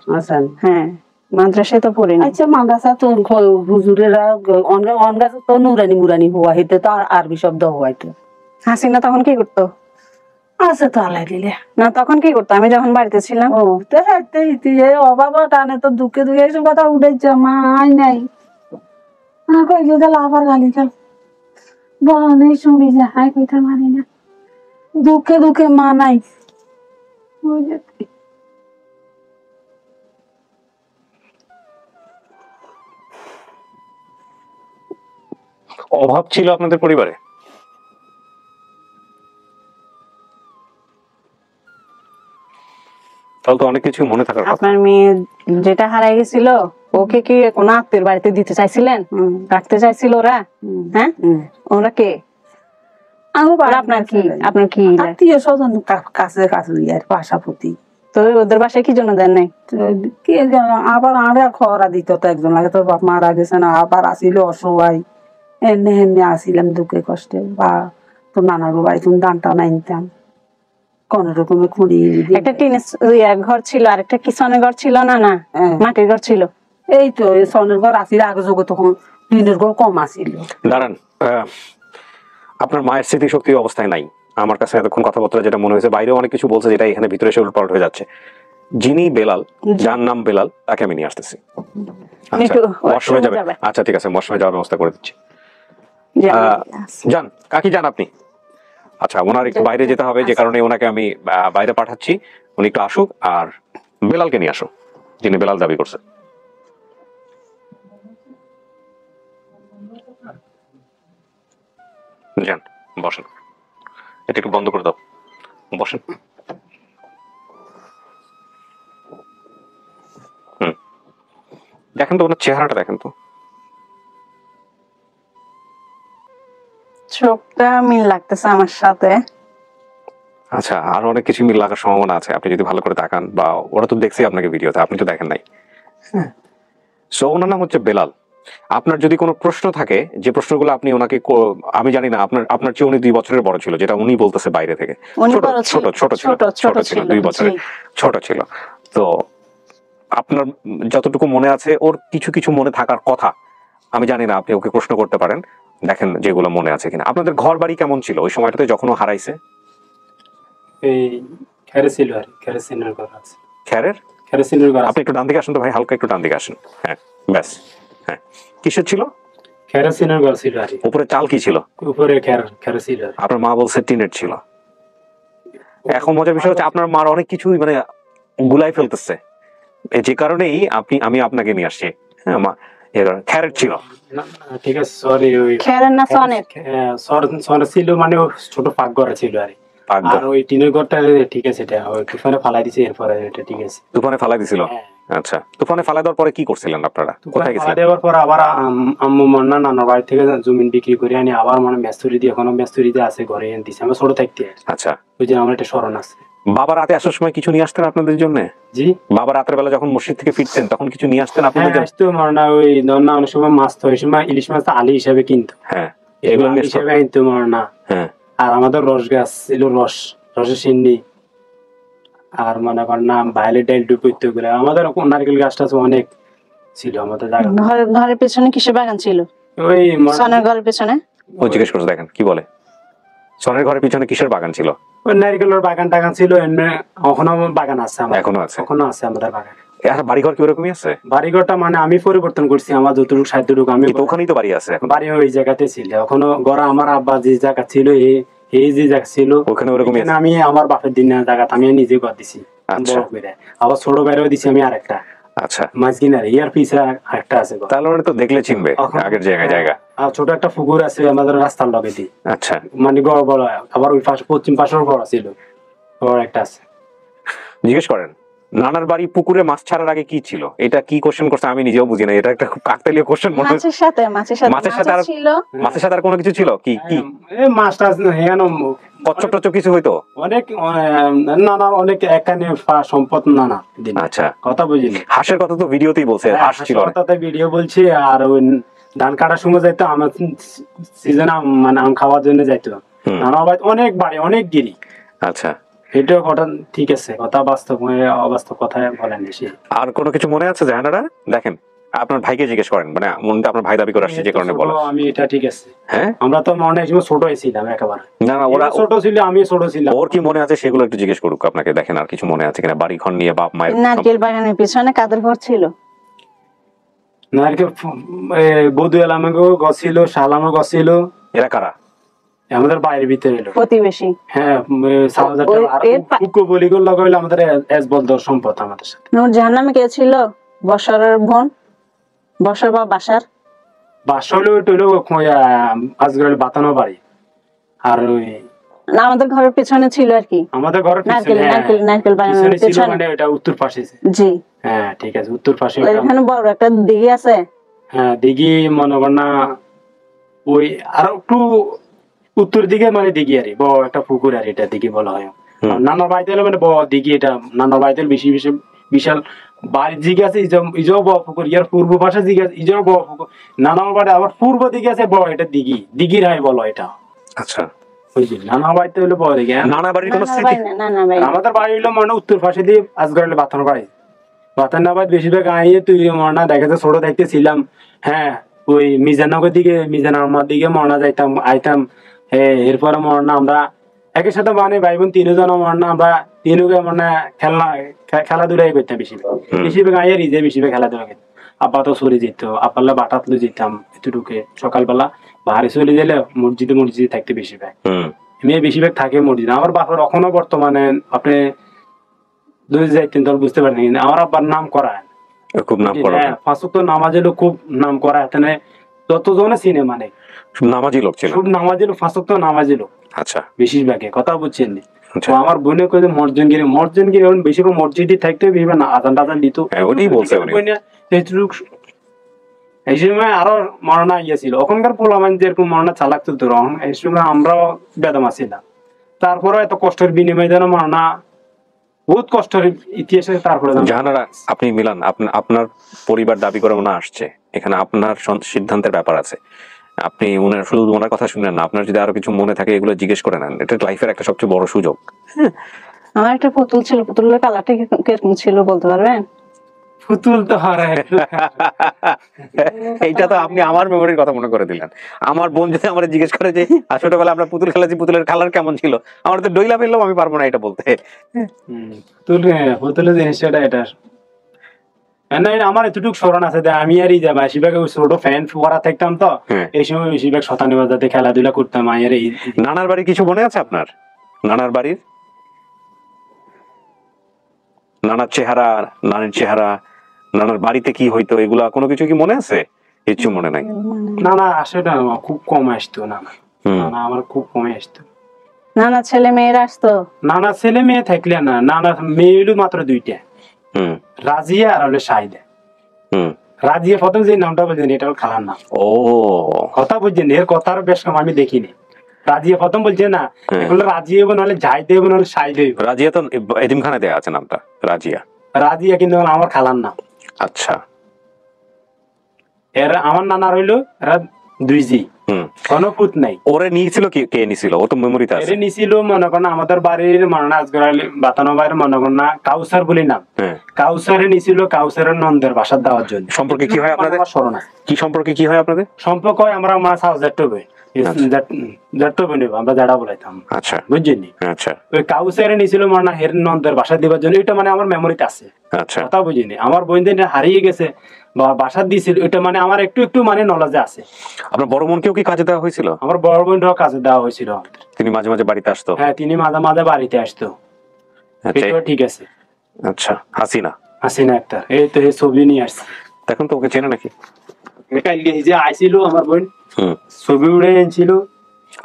[SPEAKER 2] হ্যাঁ, মাদ্রাসায় তো পড়িনি।
[SPEAKER 3] আচ্ছা, মাদ্রাসা তো হুজুরেরা অনগাছে তো নুরানি মুরানি হওয়া হইতে তো আরবি শব্দ হওয়াইতো।
[SPEAKER 2] হাসিনা তখন কি করতো?
[SPEAKER 3] আছে তো আলাই দিলে
[SPEAKER 2] না, তখন কি করতো আমি যখন বাড়িতে ছিলাম?
[SPEAKER 3] ও তো অভাব টানে তো দুঃখে দুঃখে এইসব কথা উঠেছে। মা আই নাই কই গেল আবার গালি খাল বলেই শুনি যে হাই কইতে মারি না, দুঃখে দুঃখে মা নাই।
[SPEAKER 1] অভাব ছিল আপনাদের পরিবারে? তাহলে তো অনেক কিছু মনে থাকার কথা।
[SPEAKER 2] আপনার মেয়ে যেটা হারাই গেছিল ওকে কি কোন আত্মীয়ের বাড়িতে দিতে চাইছিলেন? রাখতে চাইছিল ওরা? হ্যাঁ, ওরা কে? আপনার কি
[SPEAKER 3] আত্মীয় স্বজন কাছে কাছে আর পাশাপাশি।
[SPEAKER 2] তো ওদের বাসায় কি জন্য দেন নাই?
[SPEAKER 3] কে আবার আরে খরা দিত তো একজন লাগে, তোর বাপ মারা গেছে না, আবার আসিল অসহায়, এনে এনে আসিলাম দুঃখে কষ্টে, বা তোর নানার বাড়ি তুমি দান টান আনতাম কোন রকমে খুঁড়ি।
[SPEAKER 2] একটা টিনের ঘর ছিল, আর একটা কিচনের ঘর ছিল না? না, মাটির ঘর ছিল।
[SPEAKER 3] এই তো সনের ঘর আসিল আগে যোগে, তখন টিনের ঘর কম আসিল।
[SPEAKER 1] দাঁড়ান, আপনার মায়ের স্মৃতিশক্তি অবস্থায় নাই আমার কাছে এতক্ষণ কথাবার্তা যেটা মনে হয়েছে। বাইরেও অনেক কিছু বলছে যেটা এখানে ভিতরে এসে উল্টপাল্ট হয়ে যাচ্ছে। যিনি বেলাল, যার নাম বেলাল, তাকে আমি নিয়ে আসতেছি। ওয়াশরুমে যাবে? আচ্ছা ঠিক আছে, ওয়াশরুমে যাওয়ার ব্যবস্থা করে দিচ্ছি। যান কাকি, যান আপনি। আচ্ছা, ওনার একটু বাইরে যেতে হবে, যে কারণে ওনাকে আমি বাইরে পাঠাচ্ছি। উনি একটু আসুক, আর বেলালকে নিয়ে আসো, যিনি বেলাল দাবি করছে। যান, বসেন। এটা একটু বন্ধ করে দাও, বসেন। দেখেন তো ওনার চেহারাটা, দেখেন তো।
[SPEAKER 2] চোখটা মিল লাগতেছে আমার সাথে।
[SPEAKER 1] আচ্ছা, আর অনেক কিছু মিল লাগার সম্ভাবনা আছে, আপনি যদি ভালো করে তাকান। বা ওরা তো দেখছি আপনাকে ভিডিওতে, আপনি তো দেখেন নাই। সো ওনার নাম হচ্ছে বেলাল। আপনার যদি কোনো প্রশ্ন থাকে, যে প্রশ্নগুলো আপনি ওনাকে, আমি জানি না, আপনার চেয়ে উনি 2 বছরের বড় ছিল, যেটা উনি বলতেছে বাইরে থেকে। ছোট ছিল 2 বছরের, ছোট ছিল। তো আপনার যতটুকু মনে আছে, ওর কিছু কিছু মনে থাকার কথা। আমি জানি না, আপনি ওকে প্রশ্ন করতে পারেন, দেখেন যেগুলো মনে আছে কিনা। আপনাদের ঘর বাড়ি কেমন ছিল ওই সময়টাতে যখন ও হারাইছে?
[SPEAKER 4] এই কেরোসিন আর কেরোসিনের ঘর আছে।
[SPEAKER 1] কেরোসিনের ঘর। আপনি একটু ডান দিকে আসেন তো ভাই, হালকা একটু ডান দিকে আসেন। হ্যাঁ, ব্যাস। হ্যাঁ, কিসের ছিল?
[SPEAKER 4] কেরোসিনের ঘর ছিল। আর
[SPEAKER 1] উপরে চাল কি ছিল?
[SPEAKER 4] উপরে কেরোসিন।
[SPEAKER 1] আপনার মা বলছে টিনের ছিল। এখন মজার বিষয় হচ্ছে আপনার মার অনেক কিছুই মানে গুলাই ফেলতেছে। যে কারণেই আমি আপনাকে নিয়ে আসছি। হ্যাঁ, খ্যারেট ছিল।
[SPEAKER 4] না, না, ঠিক আছে সরি ওই
[SPEAKER 2] খেরেন না সনেট?
[SPEAKER 4] সর ছিল মানে ও ছোট পাক ঘরে ছিল আর কি।
[SPEAKER 1] পাকঘর।
[SPEAKER 4] আর ওই টিনের ঘরটা ঠিক আছে, এটা ওই তুফানে ফালাই দিছে এরপরে এটা ঠিক আছে।
[SPEAKER 1] তুফানে ফালা দিছিল?
[SPEAKER 4] হ্যাঁ।
[SPEAKER 1] আচ্ছা, তুফানে ফালা দেওয়ার পরে কি করছিলেন আপনারা,
[SPEAKER 4] তুফানে
[SPEAKER 1] কোথায়
[SPEAKER 4] ফালাই
[SPEAKER 1] গেছিলেন?
[SPEAKER 4] দেওয়ার পর আবার আম্মু মন্না নানার বাড়ি থেকে জমিন বিক্রি করে আনি আবার মানে মেস্তুরি দিয়ে এখনো মেস্তুরিতে আছে ঘরে এনে দিছে আমরা ছোট থাকতে।
[SPEAKER 1] আচ্ছা,
[SPEAKER 4] ওই যে আমার একটা স্মরণ আছে।
[SPEAKER 1] বাবা রাতে আসার সময় কিছু নিয়ে আসতেন আপনাদের জন্য?
[SPEAKER 4] জি,
[SPEAKER 1] বাবা রাতের বেলা যখন মসজিদ থেকে ফিরতেন তখন কিছু নিয়ে আসতেন
[SPEAKER 4] হ্যাঁ
[SPEAKER 1] আপনাদের জন্য?
[SPEAKER 4] আসতো মরনা ওই ধর না অনেক সময় মাছ তো ওই সময় ইলিশ মাছ তো আলি হিসাবে কিনতো,
[SPEAKER 1] হ্যাঁ, এগুলো
[SPEAKER 4] আলি
[SPEAKER 1] নিয়ে আসতো।
[SPEAKER 4] হিসাবে আনতো মরনা।
[SPEAKER 1] হ্যাঁ,
[SPEAKER 4] আর আমাদের রস গাছ ছিল, রসের সিন্নি। আর মনে কর না বাইরের ডাইল ডুবইতে গুলো আমাদের নারকেল গাছটা তো অনেক ছিল আমাদের জায়গা।
[SPEAKER 2] ঘরের পেছনে কিসের বাগান ছিল?
[SPEAKER 4] ওই
[SPEAKER 2] সনের ঘরের পেছনে?
[SPEAKER 1] ও জিজ্ঞেস করছে, দেখেন কি বলে। সনের ঘরের পিছনে কিসের বাগান ছিল?
[SPEAKER 4] ওই নারকেলের বাগান টাগান ছিল, এমনি এখনো বাগান আছে আমাদের।
[SPEAKER 1] এখনো আছে?
[SPEAKER 4] এখনো আছে আমাদের বাগান।
[SPEAKER 1] আর বাড়িঘর কি ওরকমই আছে?
[SPEAKER 4] বাড়িঘরটা মানে আমি পরিবর্তন করছি, আমার যতটুকু সাধ্যটুকু আমি।
[SPEAKER 1] কিন্তু ওখানেই তো বাড়ি আছে এখন।
[SPEAKER 4] বাড়ি ওই জায়গাতে ছিল এখনো, গড়া আমার আব্বা যে জায়গা ছিল এই যে জায়গা ছিল
[SPEAKER 1] ওখানে ওরকমই
[SPEAKER 4] এখানে
[SPEAKER 1] আছে?
[SPEAKER 4] আমি আমার বাপের দিন জায়গা আমি নিজে ঘর দিছি
[SPEAKER 1] আচ্ছা।
[SPEAKER 4] বড় করে। আবার ছোট বাইরেও দিছি আমি আরেকটা
[SPEAKER 1] আচ্ছা,
[SPEAKER 4] মাঝকিনারে, ইয়ার পিছে আরেকটা আছে ঘর।
[SPEAKER 1] তাহলে মানে তো দেখলে চিনবে
[SPEAKER 4] এখন-
[SPEAKER 1] আগের জায়গা।
[SPEAKER 4] আর ছোট একটা পুকুর আছে আমাদের রাস্তার লগে দিয়ে,
[SPEAKER 1] আচ্ছা,
[SPEAKER 4] মানে গড় বড়। আবার ওই পাশে পশ্চিম পাশেও গড় ছিল, বড় একটা আছে।
[SPEAKER 1] জিজ্ঞেস করেন নানার বাড়ি পুকুরে মাছ ছাড়ার আগে কি ছিল? এটা কি কোশ্চেন করছে আমি নিজেও বুঝি না, এটা একটা খুব কাকতালীয় কোশ্চেন মনে হচ্ছে।
[SPEAKER 2] মাছের সাথে
[SPEAKER 1] মাছের সাথে আর-
[SPEAKER 2] ছিল।
[SPEAKER 1] মাছের সাথে আর কোনো কিছু ছিল কি?
[SPEAKER 4] এই মাছ টাছ এখানে
[SPEAKER 1] কচ্ছপ টচ্ছপ কিছু হইতো?
[SPEAKER 4] অনেক নানা অনেক এখানে সম্পদ নানা দিন।
[SPEAKER 1] আচ্ছা,
[SPEAKER 4] কথা বুঝিনি।
[SPEAKER 1] হাঁসের কথা তো ভিডিওতেই বলছে, হাঁস ছিল অনেক।
[SPEAKER 4] হাসপাতালে ভিডিও বলছি। আর ওই ধান কাটার সময় যাইতো আমার সিজনে, মানে আম খাওয়ার জন্য যাইতো।
[SPEAKER 1] হুম।
[SPEAKER 4] নানা বাড়ি অনেক বাড়ি অনেক গিরি।
[SPEAKER 1] আচ্ছা,
[SPEAKER 4] এটা কথা ঠিক আছে, কথা বাস্তব অবাস্তব কথায় বলেন বেশি।
[SPEAKER 1] আর কোনো কিছু মনে আছে জাহানারা? দেখেন আপনার ভাইকে জিজ্ঞেস করেন, মানে মনটা আপনার ভাই দাবি করে আসছে যে কারণে বলা।
[SPEAKER 4] আমি এটা ঠিক আছে।
[SPEAKER 1] হ্যাঁ,
[SPEAKER 4] আমরা তো মনে হয় ছোট ছিলাম একেবারে।
[SPEAKER 1] না না, ওরা
[SPEAKER 4] ছোট ছিল, আমি ছোট ছিলাম।
[SPEAKER 1] ওর কি মনে আছে সেগুলো একটু জিজ্ঞেস করুক আপনাকে। দেখেন আর কিছু মনে আছে কিনা, বাড়ি ঘর নিয়ে, বাপ মায়ের
[SPEAKER 2] নারকেল বাগানের পেছনে কাদের ঘর ছিল?
[SPEAKER 4] নারকেল বধু এলামেও গছ ছিল, শালামও গছ ছিল।
[SPEAKER 1] এরা কারা?
[SPEAKER 4] আমাদের বাইরের ভিতরে এলো।
[SPEAKER 2] প্রতিবেশী।
[SPEAKER 4] হ্যাঁ, বলি করলো কইলো আমাদের এস বলদর সম্পদ আমাদের সাথে।
[SPEAKER 2] নূরজাহান নামে কে ছিল? বসরের বোন, বসর বা বাসার?
[SPEAKER 4] বাসলে ওইটা আজগরের বাতানো বাড়ি। আর ওই
[SPEAKER 2] না, আমাদের ঘরের পেছনে ছিল আর কি।
[SPEAKER 4] আমাদের ঘরের
[SPEAKER 2] নারকেল বাগানের
[SPEAKER 4] ছিল,
[SPEAKER 2] পেছনে।
[SPEAKER 4] মানে এটা উত্তর পাশে।
[SPEAKER 2] জি,
[SPEAKER 4] হ্যাঁ ঠিক আছে, উত্তর পাশে।
[SPEAKER 2] এখানে বড় একটা দিঘি আছে।
[SPEAKER 4] হ্যাঁ, দিঘি মনে কর না ওই আর একটু উত্তর দিকে, মানে দিঘি আর বড় একটা পুকুর, আর এটা দিঘি বলা হয়। নানার বাড়িতে হলো মানে বড় দিঘি, এটা নানার বাড়িতে বেশি বেশি বিশাল বাড়ির দিকে আছে ইজও বড় পুকুর, ইয়ার পূর্ব পাশে দিকে আছে ইজও বড় পুকুর। নানার বাড়ি আবার পূর্ব দিকে আছে বড়, এটা দিঘির হয় বলো এটা।
[SPEAKER 1] আচ্ছা,
[SPEAKER 4] বুঝলি, নানার বাড়িতে হলো বড় দিকে।
[SPEAKER 1] নানা বাড়ির কোনো
[SPEAKER 2] নানার
[SPEAKER 1] স্মৃতি?
[SPEAKER 2] বাড়ি না, নানার বাড়ি।
[SPEAKER 4] আমাদের বাড়ি হলো মানে উত্তর পাশে দিয়ে আজগর হলো বাতানোর বাড়ি। বাতানোর বাড়ি বেশিরভাগ আইয়ে তুই মরনা দেখাতে ছোট দেখতেছিলাম। হ্যাঁ, ওই মিজানগর দিকে, মিজানার দিকে মরনা যাইতাম আইতাম। হ্যাঁ, এরপরে মরনা আমরা একের সাথে মানে ভাই বোন তিনজন মরনা আমরা তিনকে মানে খেলাধুলাই করতাম বেশিরভাগ আইয়ে রিজে বেশিরভাগ খেলাধুলা করতাম। আব্বা তো সরে যেত, আব্বাল্লা বাটাত লো যেতাম এতটুকু সকালবেলা। বাহারে চলে গেলে মসজিদে থাকতে বেশিরভাগ মেয়ে বেশিরভাগ থাকে মসজিদে। আমার বাপের এখনো বর্তমানে আপনি যদি যাইতেন তাহলে বুঝতে পারেন, আমার আব্বার নাম করা
[SPEAKER 1] খুব নাম করা,
[SPEAKER 4] ফাঁসুক তো নামাজ এলো খুব নাম করা এখানে যতজনে চিনে, মানে
[SPEAKER 1] নামাজি লোক ছিল,
[SPEAKER 4] খুব নামাজ এলো, ফাঁসুক তো নামাজ এলো
[SPEAKER 1] আচ্ছা,
[SPEAKER 4] বেশিরভাগে। কথা বুঝছেন নি?
[SPEAKER 1] আচ্ছা।
[SPEAKER 4] তো আমার বোনে কয়ে মর্জনগিরি এখন বেশিরভাগ মসজিদে থাকতে বিভিন্ন আজান টাজান দিত।
[SPEAKER 1] ওটাই বলছে উনি।
[SPEAKER 4] এই সময় আরো মরনা ছিল, ওখানকার পোলামান যেরকম মরনা চালাক চলতো, এই সময় আমরাও বেদমা ছিলাম। তারপরে এত কষ্টের বিনিময় যেন মরনা বহুত কষ্টের ইতিহাসে। তারপরে
[SPEAKER 1] জাহানারা, আপনি মিলান, আপনার পরিবার দাবি করে ওনা আসছে এখানে, আপনার সিদ্ধান্তের ব্যাপার আছে। আপনি শুধু ওনার কথা শুনেন না, আপনার যদি আরো কিছু মনে থাকে এগুলো জিজ্ঞেস করে নেন। এটা লাইফের একটা সবচেয়ে বড় সুযোগ।
[SPEAKER 2] আমার একটা পুতুল ছিল, পুতুলের কালারটা কিরকম ছিল বলতে পারবেন?
[SPEAKER 4] পুতুল তো হারায়।
[SPEAKER 1] এইটা তো আপনি আমার মেমোরির কথা মনে করে দিলেন। আমার বোন যদি আমার জিজ্ঞেস করে যে ছোটবেলা আমরা পুতুল খেলেছি, পুতুলের কালার কেমন ছিল, আমার তো ডইলা ফেললাম, আমি পারবো না এটা বলতে।
[SPEAKER 4] পুতুলের জিনিসটা এটা আমার এতটুকু স্মরণ আছে, আমি আর বেশিরভাগ ছোট ফ্যান পরা থাকতাম তো এই সময় বেশিরভাগ শতানি বাজাতে খেলাধুলা করতাম। মায়ের
[SPEAKER 1] নানার বাড়ির কিছু মনে আছে আপনার? নানার বাড়ির নানার চেহারা, নানির চেহারা, নানার বাড়িতে কি হইতো, এগুলা কোনো কিছু কি মনে আছে? কিচ্ছু মনে নাই।
[SPEAKER 4] না না আসে না, খুব কম আসতো। না না না আমার খুব কমে আসতো।
[SPEAKER 2] নানা ছেলে মেয়েরা আসতো?
[SPEAKER 4] নানা ছেলে মেয়ে থাকলে না, নানা মেয়ে হইলো মাত্র দুইটা, রাজিয়া আর হলো শাহিদা। রাজিয়া প্রথম যে নামটা বলছেন এটা হলো খালার নাম।
[SPEAKER 1] ও
[SPEAKER 4] কথা বুঝছেন, এর কথার বেশ কম আমি দেখিনি। রাজিয়া প্রথম বলছে না, এগুলো রাজিয়া হইব নাহলে জাহিদা হইব নাহলে শাহিদা হইব।
[SPEAKER 1] রাজিয়া তো এতিমখানায় দেয়া আছে নামটা, রাজিয়া।
[SPEAKER 4] রাজিয়া কিন্তু আমার খালার নাম।
[SPEAKER 1] আচ্ছা,
[SPEAKER 4] এর আমার নানার হইলো এরা দুই জি, কোনো পুত নাই।
[SPEAKER 1] ওরে নিয়েছিল কে নিছিল? ও তো মেমোরিতে আছে।
[SPEAKER 4] এর নিছিল মনে করেন আমাদের বাড়ির মনে আজগর আলী বাতানো বাড়ির মনে করেন না কাউসার বলি নাম। কাউসারে নিছিল কাউসারের নন্দের বাসার দেওয়ার জন্য।
[SPEAKER 1] সম্পর্কে কি হয় আপনাদের?
[SPEAKER 4] স্মরণ আছে।
[SPEAKER 1] কি সম্পর্কে কি হয় আপনাদের?
[SPEAKER 4] সম্পর্ক হয় আমরা মা সাউজার টবে আমরা যারা বলাইতাম।
[SPEAKER 1] আচ্ছা,
[SPEAKER 4] বুঝছেন?
[SPEAKER 1] আচ্ছা,
[SPEAKER 4] ওই কাউসারে নিছিল মনে না হের নন্দের বাসা দিবার জন্য। এটা মানে আমার মেমোরিতে আছে।
[SPEAKER 1] আচ্ছা,
[SPEAKER 4] কথা বুঝিনি, আমার বোনদের হারিয়ে গেছে বা বাসা দিয়েছিল, এটা মানে আমার একটু একটু মানে নলেজে আছে।
[SPEAKER 1] আপনার বড় বোনকেও কি কাজে দেওয়া হয়েছিল?
[SPEAKER 4] আমার বড় বোনটাও কাজে দেওয়া হয়েছিল।
[SPEAKER 1] তিনি মাঝে মাঝে বাড়িতে আসতো?
[SPEAKER 4] হ্যাঁ, তিনি মাঝে মাঝে বাড়িতে আসতো। এটাও ঠিক আছে।
[SPEAKER 1] আচ্ছা, হাসিনা?
[SPEAKER 4] হাসিনা একটা, এই তো এই ছবি নিয়ে আসছে।
[SPEAKER 1] দেখুন তো ওকে চেনে নাকি?
[SPEAKER 4] কালকে যে আইছিল আমার বোন, ছবি উড়ে এনেছিল।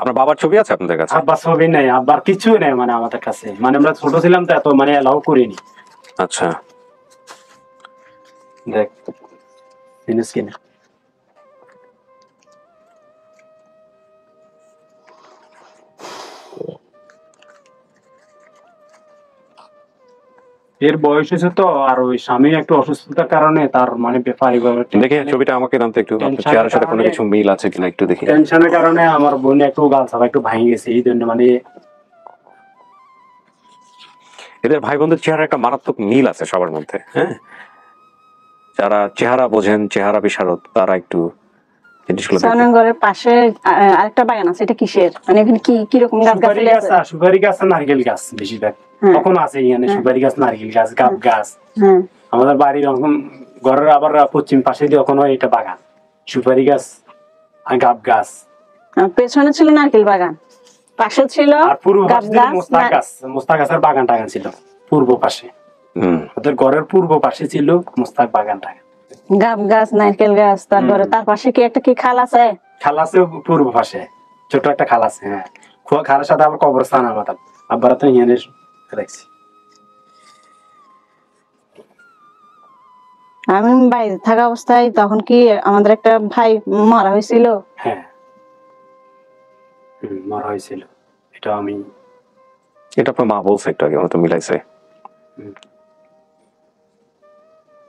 [SPEAKER 1] আপনার বাবার ছবি আছে আপনাদের কাছে?
[SPEAKER 4] আব্বার ছবি নাই, আব্বার কিছু নেই মানে আমাদের কাছে। মানে আমরা ছোট ছিলাম তো এত মানে এলাও করিনি।
[SPEAKER 1] আচ্ছা,
[SPEAKER 4] দেখ জিনিস কিনা এর বয়স হয়েছে তো, আর ওই স্বামী একটু অসুস্থতার কারণে তার মানে পারিবারিক
[SPEAKER 1] দেখে ছবিটা আমাকে দাম তো একটু, চেহারার সাথে কোনো কিছু মিল আছে কিনা একটু দেখি।
[SPEAKER 4] টেনশনের কারণে আমার বোন একটু গাল সাবা একটু ভাঙে গেছে, এই জন্য মানে
[SPEAKER 1] এদের ভাই বোনদের চেহারা একটা মারাত্মক মিল আছে সবার মধ্যে। হ্যাঁ, যারা চেহারা বোঝেন, চেহারা বিশারদ, তারা একটু জিনিসগুলো দেখেন।
[SPEAKER 2] সোনাঙ্গরের পাশে আরেকটা বাগান আছে, এটা কিসের? মানে এখানে কি কি রকম গাছ গাছ আছে?
[SPEAKER 4] সুপারি গাছ আর নারকেল গাছ বেশিরভাগ কখনো আছে এখানে। সুপারি গাছ, নারকেল গাছ, গাব গাছ। আমাদের বাড়ির ওরকম ঘরের আবার পশ্চিম পাশে দিয়ে ওখানে এটা বাগান, সুপারি গাছ আর গাব গাছ।
[SPEAKER 2] পেছনে ছিল নারকেল বাগান, পাশে ছিল
[SPEAKER 4] আর পূর্ব পাশে মোস্তাক গাছ। মোস্তাক গাছের বাগান টাগান ছিল পূর্ব পাশে। ওদের ঘরের পূর্ব পাশে ছিল মোস্তাক বাগান টাগান,
[SPEAKER 2] গাব গাছ, নারকেল গাছ। তারপরে তার পাশে কি একটা কি খাল আছে?
[SPEAKER 4] খাল আছে পূর্ব পাশে, ছোট একটা খাল আছে। হ্যাঁ, খালের সাথে আবার কবরস্থান আমার আব্বার তো এখানে রাখছি।
[SPEAKER 2] আমি বাইরে থাকা অবস্থায় তখন কি আমাদের একটা ভাই মারা হয়েছিল?
[SPEAKER 4] হ্যাঁ, মারা হয়েছিল। এটা আমি,
[SPEAKER 1] এটা আপনার মা বলছে একটু আগে, তো মিলাইছে।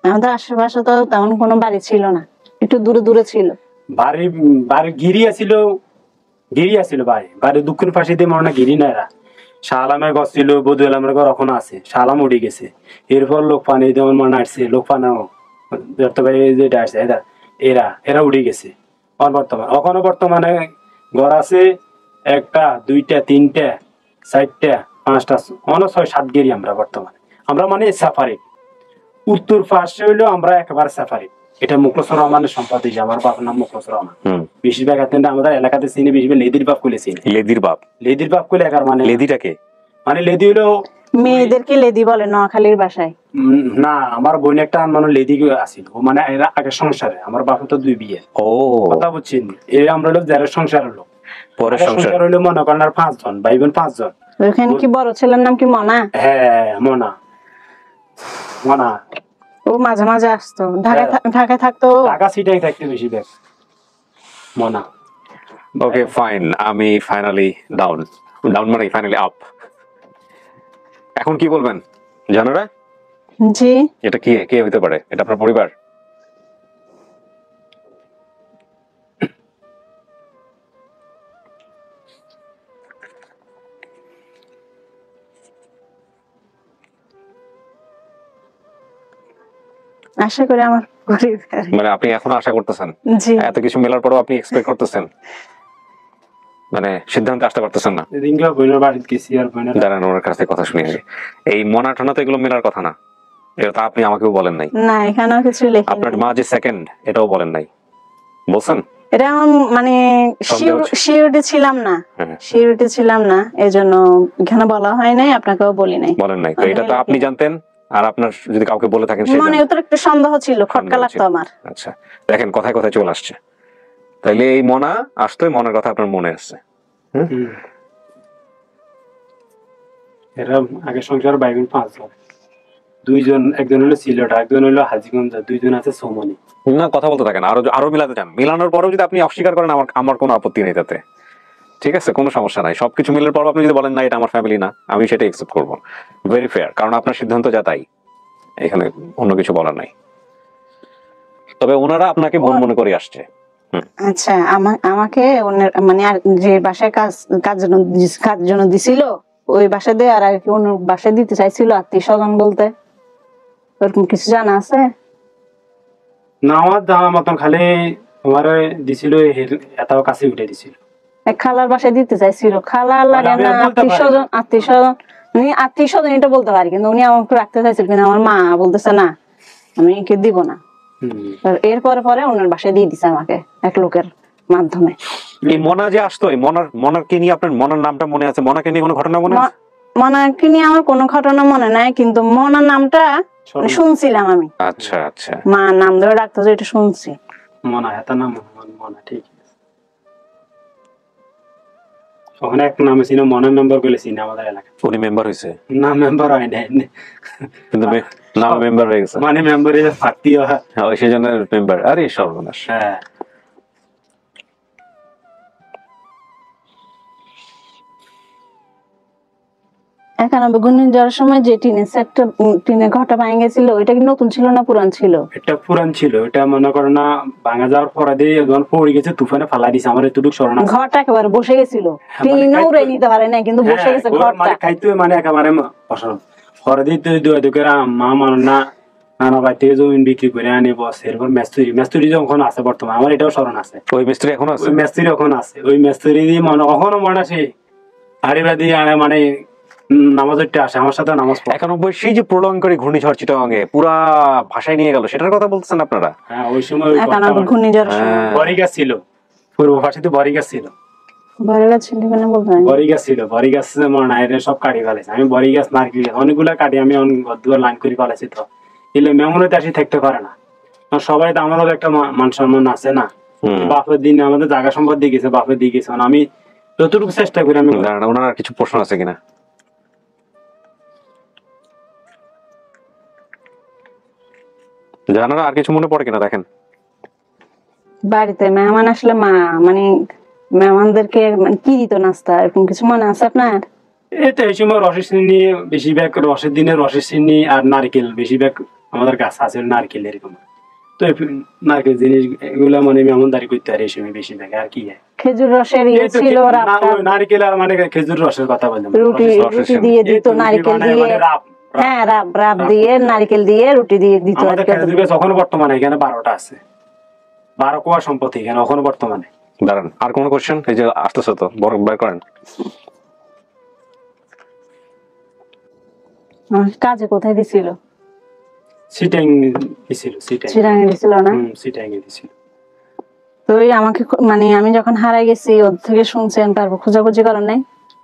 [SPEAKER 2] আমাদের আশেপাশে তো তেমন কোনো বাড়ি ছিল না, একটু দূরে দূরে ছিল।
[SPEAKER 4] বাড়ি গিরি আছিল, বাড়ির দক্ষিণ পাশে দিয়ে মনে গিরি না। এরা শাহ আলামের গছ ছিল, বধু আলামের ঘর এখনো আছে, শাহ আলাম উঠে গেছে। এরপর লোক পানি যেমন মনে আসছে, লোক পানাও যেটা আসছে এরা উঠে গেছে। এখনো বর্তমানে ঘর আছে একটা, দুইটা, তিনটা, চারটা, পাঁচটা, অনেক 6-7 গিরি আমরা বর্তমানে। আমরা মানে সাফারি উত্তর পাশে হইলো আমরা একেবারে সাফারি। এটা মুখলেসুর রহমানের সম্পত্তি, আমার বাবার নাম মুখলেসুর রহমান। বেশিরভাগ আমাদের এলাকাতে চিনি, বেশিরভাগ লেদির বাপ কইলে চিনি। লেদির বাপ কইলে একার মানে
[SPEAKER 1] লেদিটাকে
[SPEAKER 4] মানে লেদি হইলো
[SPEAKER 2] মেয়েদেরকে লেদি বলে নোয়াখালীর ভাষায়।
[SPEAKER 4] না, আমার বোন একটা মানে লেদি আছিল, মানে এরা আগের সংসারে। আমার বাপু তো 2 বিয়ে।
[SPEAKER 1] ও
[SPEAKER 4] কথা বুঝছেন? আমরা হলো যারা সংসার হলো,
[SPEAKER 1] পরে সংসার
[SPEAKER 4] হইলো মনে করেন আর 5 জন ভাই বোন, 5 জন।
[SPEAKER 2] ওখানে কি বড় ছেলের নাম কি মনা?
[SPEAKER 4] হ্যাঁ, মনা।
[SPEAKER 2] ও মাঝে মাঝে আসতো, ঢাকায় থাকতো।
[SPEAKER 4] ঢাকা সিটাই থাকতে বেশি দেখ মনা।
[SPEAKER 1] ওকে ফাইন, আমি ফাইনালি ডাউন মানে ফাইনালি আপ। এখন কি বলবেন জানারা?
[SPEAKER 2] জি,
[SPEAKER 1] এটা কে হইতে পারে? এটা আপনার পরিবার?
[SPEAKER 2] আশা করি আমার পরিবার।
[SPEAKER 1] মানে আপনি এখন আশা করতেছেন?
[SPEAKER 2] জি,
[SPEAKER 1] এত কিছু মেলার পরেও আপনি এক্সপেক্ট করতেছেন, মানে সিদ্ধান্তে আসতে পারতেছেন না? দাঁড়ান, ওনার কাছ থেকে কথা শুনে আগে। এই মনাটনা তো এগুলো মেলার কথা না, এটা তো আপনি আমাকেও বলেন নাই।
[SPEAKER 2] না, এখানেও কিছু লেখা
[SPEAKER 1] আপনার মা যে সেকেন্ড, এটাও বলেন নাই। বলছেন
[SPEAKER 2] এটা আমার মানে সিউরিটি ছিলাম না, এজন্য এখানে বলা হয় নাই, আপনাকেও বলি নাই।
[SPEAKER 1] বলেন নাই। তো এটা তো আপনি জানতেন আর আপনার যদি কাউকে বলে থাকেন সেই
[SPEAKER 2] মনে তো একটু সন্দেহ ছিল, খটকা লাগতো আমার।
[SPEAKER 1] আচ্ছা, দেখেন কথায় কথায় চলে আসছে। তাইলে এই মনা আসতোই, মনের কথা আপনার মনে আসছে।
[SPEAKER 4] এরা আগে সংসার ভাই বোন 5 জন, 2 জন, একজন হলো সিলেট, একজন হলো হাজীগঞ্জ, 2 জন আছে সোমানি।
[SPEAKER 1] না, কথা বলতে থাকেন, আরো মিলাতে চান, মিলানোর পরেও যদি আপনি অস্বীকার করেন আমার কোনো আপত্তি নেই তাতে, ঠিক আছে, কোনো সমস্যা নাই। সবকিছু মিলার পর আপনি যদি বলেন না এটা আমার ফ্যামিলি না, আমি সেটা একসেপ্ট করবো, ভেরি ফেয়ার, কারণ আপনার সিদ্ধান্ত যা তাই, এখানে অন্য কিছু বলার নাই। তবে ওনারা আপনাকে বোন মনে করে আসছে।
[SPEAKER 2] আচ্ছা, আমাকে মানে যে বাসায় কাজ জন্য দিছিল, ওই বাসা দিয়ে আর কি অন্য বাসায় দিতে চাইছিল, আত্মীয় স্বজন বলতে ওরকম কিছু জানা আছে?
[SPEAKER 4] না, আমার জানা মতন খালি আমার দিছিল, এটাও কাছে উঠে দিছিল।
[SPEAKER 2] খালার বাসায় দিতে চাইছিল, খালার লাগে না আত্মীয় স্বজন এটা বলতে পারি, কিন্তু উনি আমাকে রাখতে চাইছিল, কিন্তু আমার মা বলতেছে না আমি একে দিব না। এরপরে পরে ওনার বাসায় দিয়ে দিছে আমাকে এক লোকের মাধ্যমে।
[SPEAKER 1] এই মনা যে আসতো, মনাকে নিয়ে আপনার মনার নামটা মনে আছে? মনাকে নিয়ে কোনো ঘটনা মনে আছে?
[SPEAKER 2] মনাকে নিয়ে আমার কোনো ঘটনা মনে নাই, কিন্তু মনার নামটা শুনছিলাম আমি।
[SPEAKER 1] আচ্ছা আচ্ছা,
[SPEAKER 2] মা নাম ধরে ডাকতো, এটা শুনছি।
[SPEAKER 4] মনা, এটা নাম মনা, ঠিক আছে। ওখানে এক নাম ছিল মনার মেম্বার বলেছি না আমাদের এলাকায়।
[SPEAKER 1] উনি মেম্বার হয়েছে?
[SPEAKER 4] না, মেম্বার হয় নাই,
[SPEAKER 1] কিন্তু নাম মেম্বার হয়ে গেছে,
[SPEAKER 4] মানে মেম্বার এর ফাটি হয়,
[SPEAKER 1] সেই জন্য মেম্বার। আরে সর্বনাশ।
[SPEAKER 4] হ্যাঁ।
[SPEAKER 2] একানব্বই ঘূর্ণিঝড়ের সময় যে টিনের ঘরটা ভেঙে গেছিল, ওইটা কি নতুন ছিল না পুরান ছিল?
[SPEAKER 4] এটা পুরান ছিল। এটা মনে করো না ভাঙা যাওয়ার পরে দিয়ে যখন পড়ে গেছে, তুফানে ফালা দিছে। আমার এতটুকু স্মরণ আছে।
[SPEAKER 2] ঘরটা একেবারে বসে গেছিল, টিন উড়ে নিতে পারে না, কিন্তু বসে গেছে ঘরটা।
[SPEAKER 4] মানে খাইতে মানে একেবারে অসম্ভব। পরে দিয়ে দুই মা মানে না, নানা বাড়ি থেকে জমি বিক্রি করে আনে বস। এরপর মেস্তুরি যখন আছে বর্তমানে, আমার এটাও স্মরণ আছে।
[SPEAKER 1] ওই মিস্ত্রি এখনো আছে?
[SPEAKER 4] ওই মেস্তুরি এখন আছে। ওই মেস্তুরি দিয়ে মানে এখনো মনে আছে, হাড়িবা দিয়ে আনে, মানে নামাজ আসে আমার সাথে নামাজ পড়ে।
[SPEAKER 1] 91 সেই যে প্রলয়ঙ্করী ঘূর্ণিঝড় চিটাগাঙে পুরা ভাষায় নিয়ে গেল, সেটার কথা বলতেছেন আপনারা?
[SPEAKER 4] হ্যাঁ, ওই সময়
[SPEAKER 2] 91 ঘূর্ণিঝড়
[SPEAKER 4] বরিগাছ ছিল, পূর্ব পাশে বরিগাছ ছিল।
[SPEAKER 2] বরিগাছ ছিল কেন বলতে?
[SPEAKER 4] বরিগাছ ছিল, বরিগাছ মনে হয় সব কাটি ফেলেছে। আমি বরিগাছ নারকেল অনেকগুলা কাটি আমি দুয়ার লাইন করে ফেলেছি। তো এলে মেমনতে আসি থাকতে পারে না সবাই। তো আমারও একটা মান সম্মান আছে না, বাপের দিন আমাদের জায়গা সম্পদ দিয়ে গেছে, বাপের দিয়ে গেছে। আমি যতটুকু চেষ্টা করি। আমি
[SPEAKER 1] ওনার কিছু প্রশ্ন আছে কিনা? জানারা আর কিছু মনে পড়ে কিনা দেখেন।
[SPEAKER 2] বাড়িতে মেহমান আসলে মা মানে মেহমানদেরকে কি দিত নাস্তা, এরকম কিছু মনে আছে আপনার?
[SPEAKER 4] এটা এই সময় রসের চিনি, বেশিরভাগ রসের দিনে রসের চিনি আর নারকেল, বেশিরভাগ আমাদের গাছ আছে নারকেল এরকম। তো নারকেল জিনিস এগুলা মানে মেহমানদারি করতে হয় এই সময় বেশিরভাগ। আর কি
[SPEAKER 2] খেজুর রসের ছিল,
[SPEAKER 4] নারকেল আর মানে খেজুর রসের কথা বললাম।
[SPEAKER 2] রুটি দিয়ে দিত নারকেল দিয়ে। হ্যাঁ, রাব দিয়ে নারকেল দিয়ে রুটি দিয়ে দিত।
[SPEAKER 4] এখন বর্তমানে এখানে 12টা আছে, 12 কোয়া সম্পত্তি এখানে এখন বর্তমানে।
[SPEAKER 1] দাঁড়ান, আর কোনো কোশ্চেন? এই যে আসতেছে তো, বড় বের করেন।
[SPEAKER 2] কাজে কোথায় দিছিল?
[SPEAKER 4] সিটাং দিছিল।
[SPEAKER 2] সিটাং দিছিল না?
[SPEAKER 4] সিটাং দিছিল।
[SPEAKER 2] তো আমাকে মানে আমি যখন হারাই গেছি ওর থেকে শুনছেন, তারপর খোঁজাখুঁজি করেন নাই?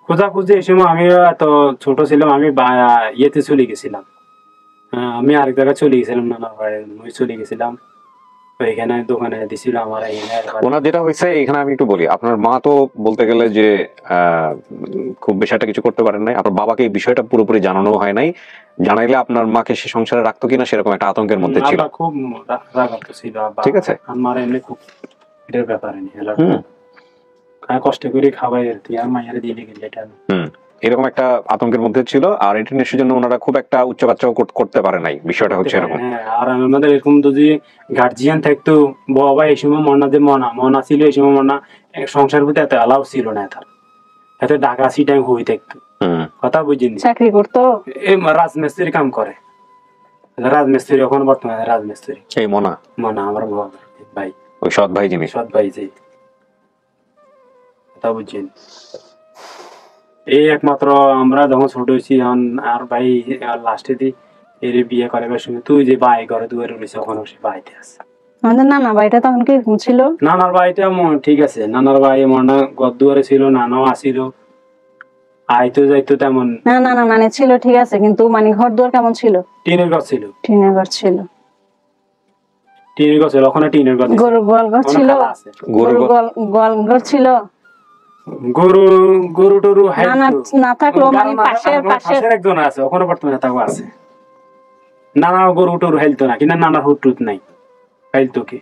[SPEAKER 4] খোঁজাখুঁজি এই সময় আমি এত ছোট ছিলাম, আমি ইয়েতে চলে গেছিলাম। আমি আরেক জায়গায় চলে গেছিলাম, নানার বাড়ি চলে গেছিলাম। এখানে দোকানে দিছিল আমার।
[SPEAKER 1] ওনার যেটা হয়েছে এখানে আমি একটু বলি, আপনার মা তো বলতে গেলে যে খুব বেশি একটা কিছু করতে পারেন নাই। আপনার বাবাকে এই বিষয়টা পুরোপুরি জানানো হয় নাই। জানাইলে আপনার মাকে সে সংসারে রাখতো কিনা সেরকম একটা আতঙ্কের মধ্যে ছিল।
[SPEAKER 4] খুব রাগান্ত ছিল,
[SPEAKER 1] ঠিক আছে।
[SPEAKER 4] আমার এমনি খুব এটার ব্যাপারে নেই, কষ্ট করে খাওয়াই আর মায়ের দিয়ে গেলে এটা
[SPEAKER 1] এরকম একটা আতঙ্কের মধ্যে ছিল। আর এটা নিশ্চয় জন্য ওনারা খুব একটা উচ্চবাচ্চাও করতে পারে নাই, বিষয়টা হচ্ছে এরকম।
[SPEAKER 4] আর আমাদের এরকম যদি গার্জিয়ান থাকতো, বাবা এই সময় মনা ছিল, এই সময় মনা সংসার প্রতি এত অ্যালাউ ছিল না, এত ঢাকা সিটাই হয়ে থাকতো। কথা বুঝিনি,
[SPEAKER 2] চাকরি করতো,
[SPEAKER 4] রাজমিস্ত্রি কাম করে। রাজমিস্ত্রি এখন বর্তমানে রাজমিস্ত্রি।
[SPEAKER 1] এই মনা
[SPEAKER 4] আমার ভাই,
[SPEAKER 1] ওই সৎ ভাই জিনিস,
[SPEAKER 4] সৎ ভাই যে। কথা বুঝছেন, এই একমাত্র আমরা যখন ছোট হয়েছি আর ভাই লাস্টে দি এর বিয়ে করাবার সময় তুই যে ভাই ঘরে দুয়ারে রয়েছে, ওখানে সে বাড়িতে আছে।
[SPEAKER 2] আমাদের নানা ভাইটা তখন কিরকম ছিল?
[SPEAKER 4] নানার বাড়িটা ঠিক আছে, নানার বাড়ি মনে ঘর দুয়ারে ছিল, নানাও আসিল। আইতো যাইতো তেমন
[SPEAKER 2] না না না মানে ছিল ঠিক আছে, কিন্তু মানে ঘর দুয়ার কেমন ছিল?
[SPEAKER 4] টিনের ঘর ছিল।
[SPEAKER 2] টিনের ঘর ছিল।
[SPEAKER 4] টিনের ঘর ছিল, ওখানে টিনের ঘর
[SPEAKER 2] গরু গোয়াল ঘর ছিল? গরু গোয়াল ঘর ছিল?
[SPEAKER 4] গরু গরু টরু
[SPEAKER 2] না না না থাকলো মানে পাশের
[SPEAKER 4] একজন আছে, ওখানে বর্তমানে তাও আছে। নানা গরু টরু হেলতো না, কিন্তু নানার হুট টুট নাই, হেলতো কি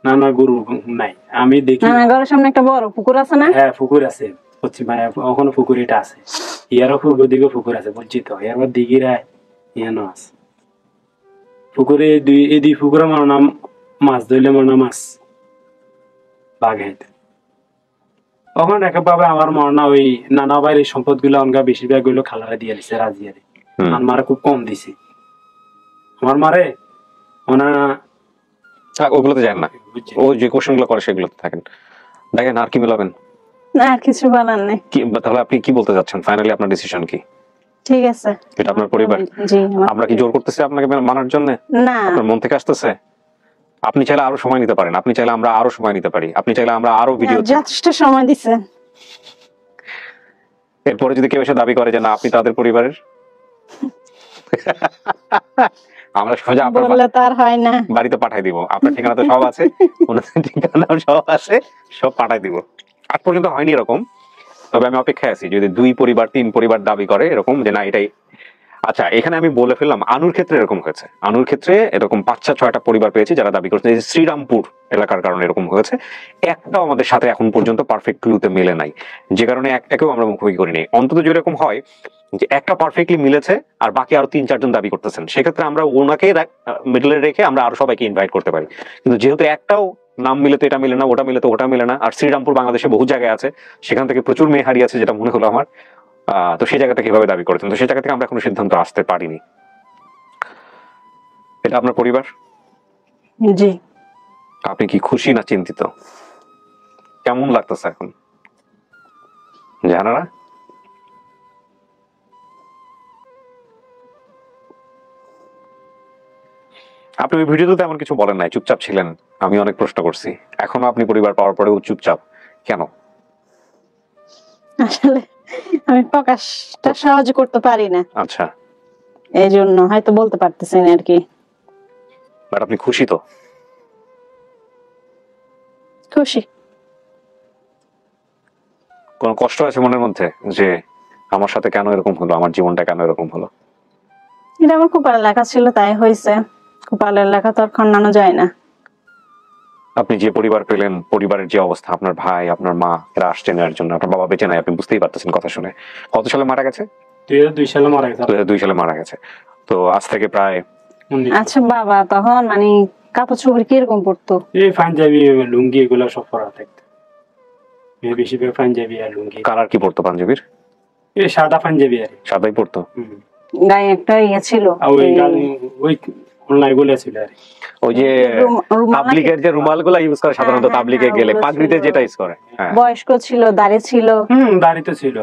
[SPEAKER 4] নানা গরু নাই আমি দেখি।
[SPEAKER 2] না ঘরের সামনে একটা বড় পুকুর আছে না?
[SPEAKER 4] হ্যাঁ পুকুর আছে, পশ্চিম ওখানে পুকুর এটা আছে, ইয়ারও পুকুর দিকে পুকুর আছে বলছি তো, ইয়ার দিঘির ইয়ানো আছে পুকুরে। এই দুই পুকুরে আমার নাম মাছ ধরলে আমার নাম মাছ বাঘাইতে। ওখানে একেবারে আমার মরনা ওই নানা বাইরের সম্পদ গুলো অনগা বেশিরভাগ গুলো খালারে দিয়ে দিছে, রাজিয়ারে। আমার মারে খুব কম দিছে, আমার মারে ওনা
[SPEAKER 1] ওগুলোতে যান না, ও যে কোশ্চেন গুলো করে সেগুলোতে থাকেন। দেখেন আর কি মেলাবেন?
[SPEAKER 2] না আর কিছু বলার নেই।
[SPEAKER 1] তাহলে আপনি কি বলতে চাচ্ছেন? ফাইনালি আপনার ডিসিশন কি?
[SPEAKER 2] ঠিক আছে,
[SPEAKER 1] এটা আপনার পরিবার।
[SPEAKER 2] জি
[SPEAKER 1] আমরা কি জোর করতেছি আপনাকে মানার জন্য?
[SPEAKER 2] না,
[SPEAKER 1] আপনার মন থেকে আসতেছে। আপনি চাইলে আরো সময় নিতে পারেন, আপনি চাইলে আমরা আরো সময় নিতে পারি, আপনি চাইলে আমরা আরো ভিডিও।
[SPEAKER 2] যথেষ্ট সময় দিছে।
[SPEAKER 1] এরপরে যদি কেউ এসে দাবি করে যে না আপনি তাদের পরিবারের, আমরা সোজা
[SPEAKER 2] বললে তো আর হয় না,
[SPEAKER 1] বাড়িতে পাঠাই দিব। আপনার ঠিকানা তো সব আছে, ওনাদের ঠিকানা সব আছে, সব পাঠাই দিব। আজ পর্যন্ত হয়নি এরকম, তবে আমি অপেক্ষায় আছি যদি 2 পরিবার 3 পরিবার দাবি করে এরকম যে না এটাই। আচ্ছা এখানে আমি বলে ফেললাম, আনুর ক্ষেত্রে এরকম হয়েছে, আনুর ক্ষেত্রে এরকম 5-6টা পরিবার পেয়েছি যারা দাবি করছে। শ্রীরামপুর এলাকার কারণে এরকম হয়েছে, একটাও আমাদের সাথে এখন পর্যন্ত পারফেক্ট ক্লুতে মিলে নাই, যে কারণে একটাকেও আমরা মুখোমুখি করিনি। অন্তত যেরকম হয় যে একটা পারফেক্টলি মিলেছে আর বাকি আরো 3-4 জন দাবি করতেছেন, সেক্ষেত্রে আমরা ওনাকে মিডলে রেখে আমরা আরো সবাইকে ইনভাইট করতে পারি। কিন্তু যেহেতু একটাও নাম মিলে তো এটা মিলে না, ওটা মিলে তো ওটা মিলে না, আর শ্রীরামপুর বাংলাদেশে বহু জায়গায় আছে, সেখান থেকে প্রচুর মেয়ে হারিয়ে আছে যেটা মনে হলো আমার। তো সেই জায়গাটা কিভাবে দাবি করেছেন, তো সেই জায়গা থেকে আমরা কোনো সিদ্ধান্ত আসতে পারিনি। এটা আপনার পরিবার?
[SPEAKER 2] জি।
[SPEAKER 1] আপনি কি খুশি না চিন্তিত? কেমন লাগতেছে এখন জানারা? আপনি ওই ভিডিওতে তেমন কিছু বলেন নাই, চুপচাপ ছিলেন। আমি অনেক প্রশ্ন করছি, এখনো আপনি পরিবার পাওয়ার পরেও চুপচাপ কেন?
[SPEAKER 2] আসলে আমি প্রকাশটা সহজে করতে পারি না,
[SPEAKER 1] আচ্ছা
[SPEAKER 2] এই জন্য হয়তো বলতে পারতেছি না আর কি।
[SPEAKER 1] বাট আপনি খুশি তো?
[SPEAKER 2] খুশি।
[SPEAKER 1] কোন কষ্ট আছে মনের মধ্যে যে আমার সাথে কেন এরকম হলো, আমার জীবনটা কেন এরকম হলো?
[SPEAKER 2] এটা আমার কপালে লেখা ছিল তাই হয়েছে, কপালের লেখা তো আর খণ্ডানো যায় না।
[SPEAKER 1] আপনি যে পরিবার পেলেন, পরিবারের যে অবস্থা, আপনার ভাই আপনার মা এরা আসছেন এর জন্য, আপনার বাবা বেঁচে নাই, আপনি বুঝতেই পারতেছেন কথা শুনে। কত সালে মারা গেছে?
[SPEAKER 4] 2002 সালে মারা গেছে।
[SPEAKER 1] 2002 সালে মারা গেছে, তো আজ থেকে প্রায়।
[SPEAKER 2] আচ্ছা বাবা তখন মানে কাপড় চোপড় কিরকম পড়তো?
[SPEAKER 4] এই পাঞ্জাবি লুঙ্গি এগুলো সব পরা থাকতো, বেশিরভাগ পাঞ্জাবি আর লুঙ্গি।
[SPEAKER 1] কালার কি পড়তো পাঞ্জাবির?
[SPEAKER 4] এই সাদা পাঞ্জাবি আর
[SPEAKER 1] সাদাই পড়তো।
[SPEAKER 2] গায়ে একটা ইয়ে ছিল,
[SPEAKER 4] ওই অনলাইন গুলো ছিল আর
[SPEAKER 1] ওই যে তাবলিগের যে রুমাল গুলা ইউজ করে সাধারণত তাবলিগে গেলে, পাগড়িতে যেটা ইউজ করে।
[SPEAKER 2] বয়স্ক ছিল, দাড়ি ছিল।
[SPEAKER 4] দাড়ি তো ছিল,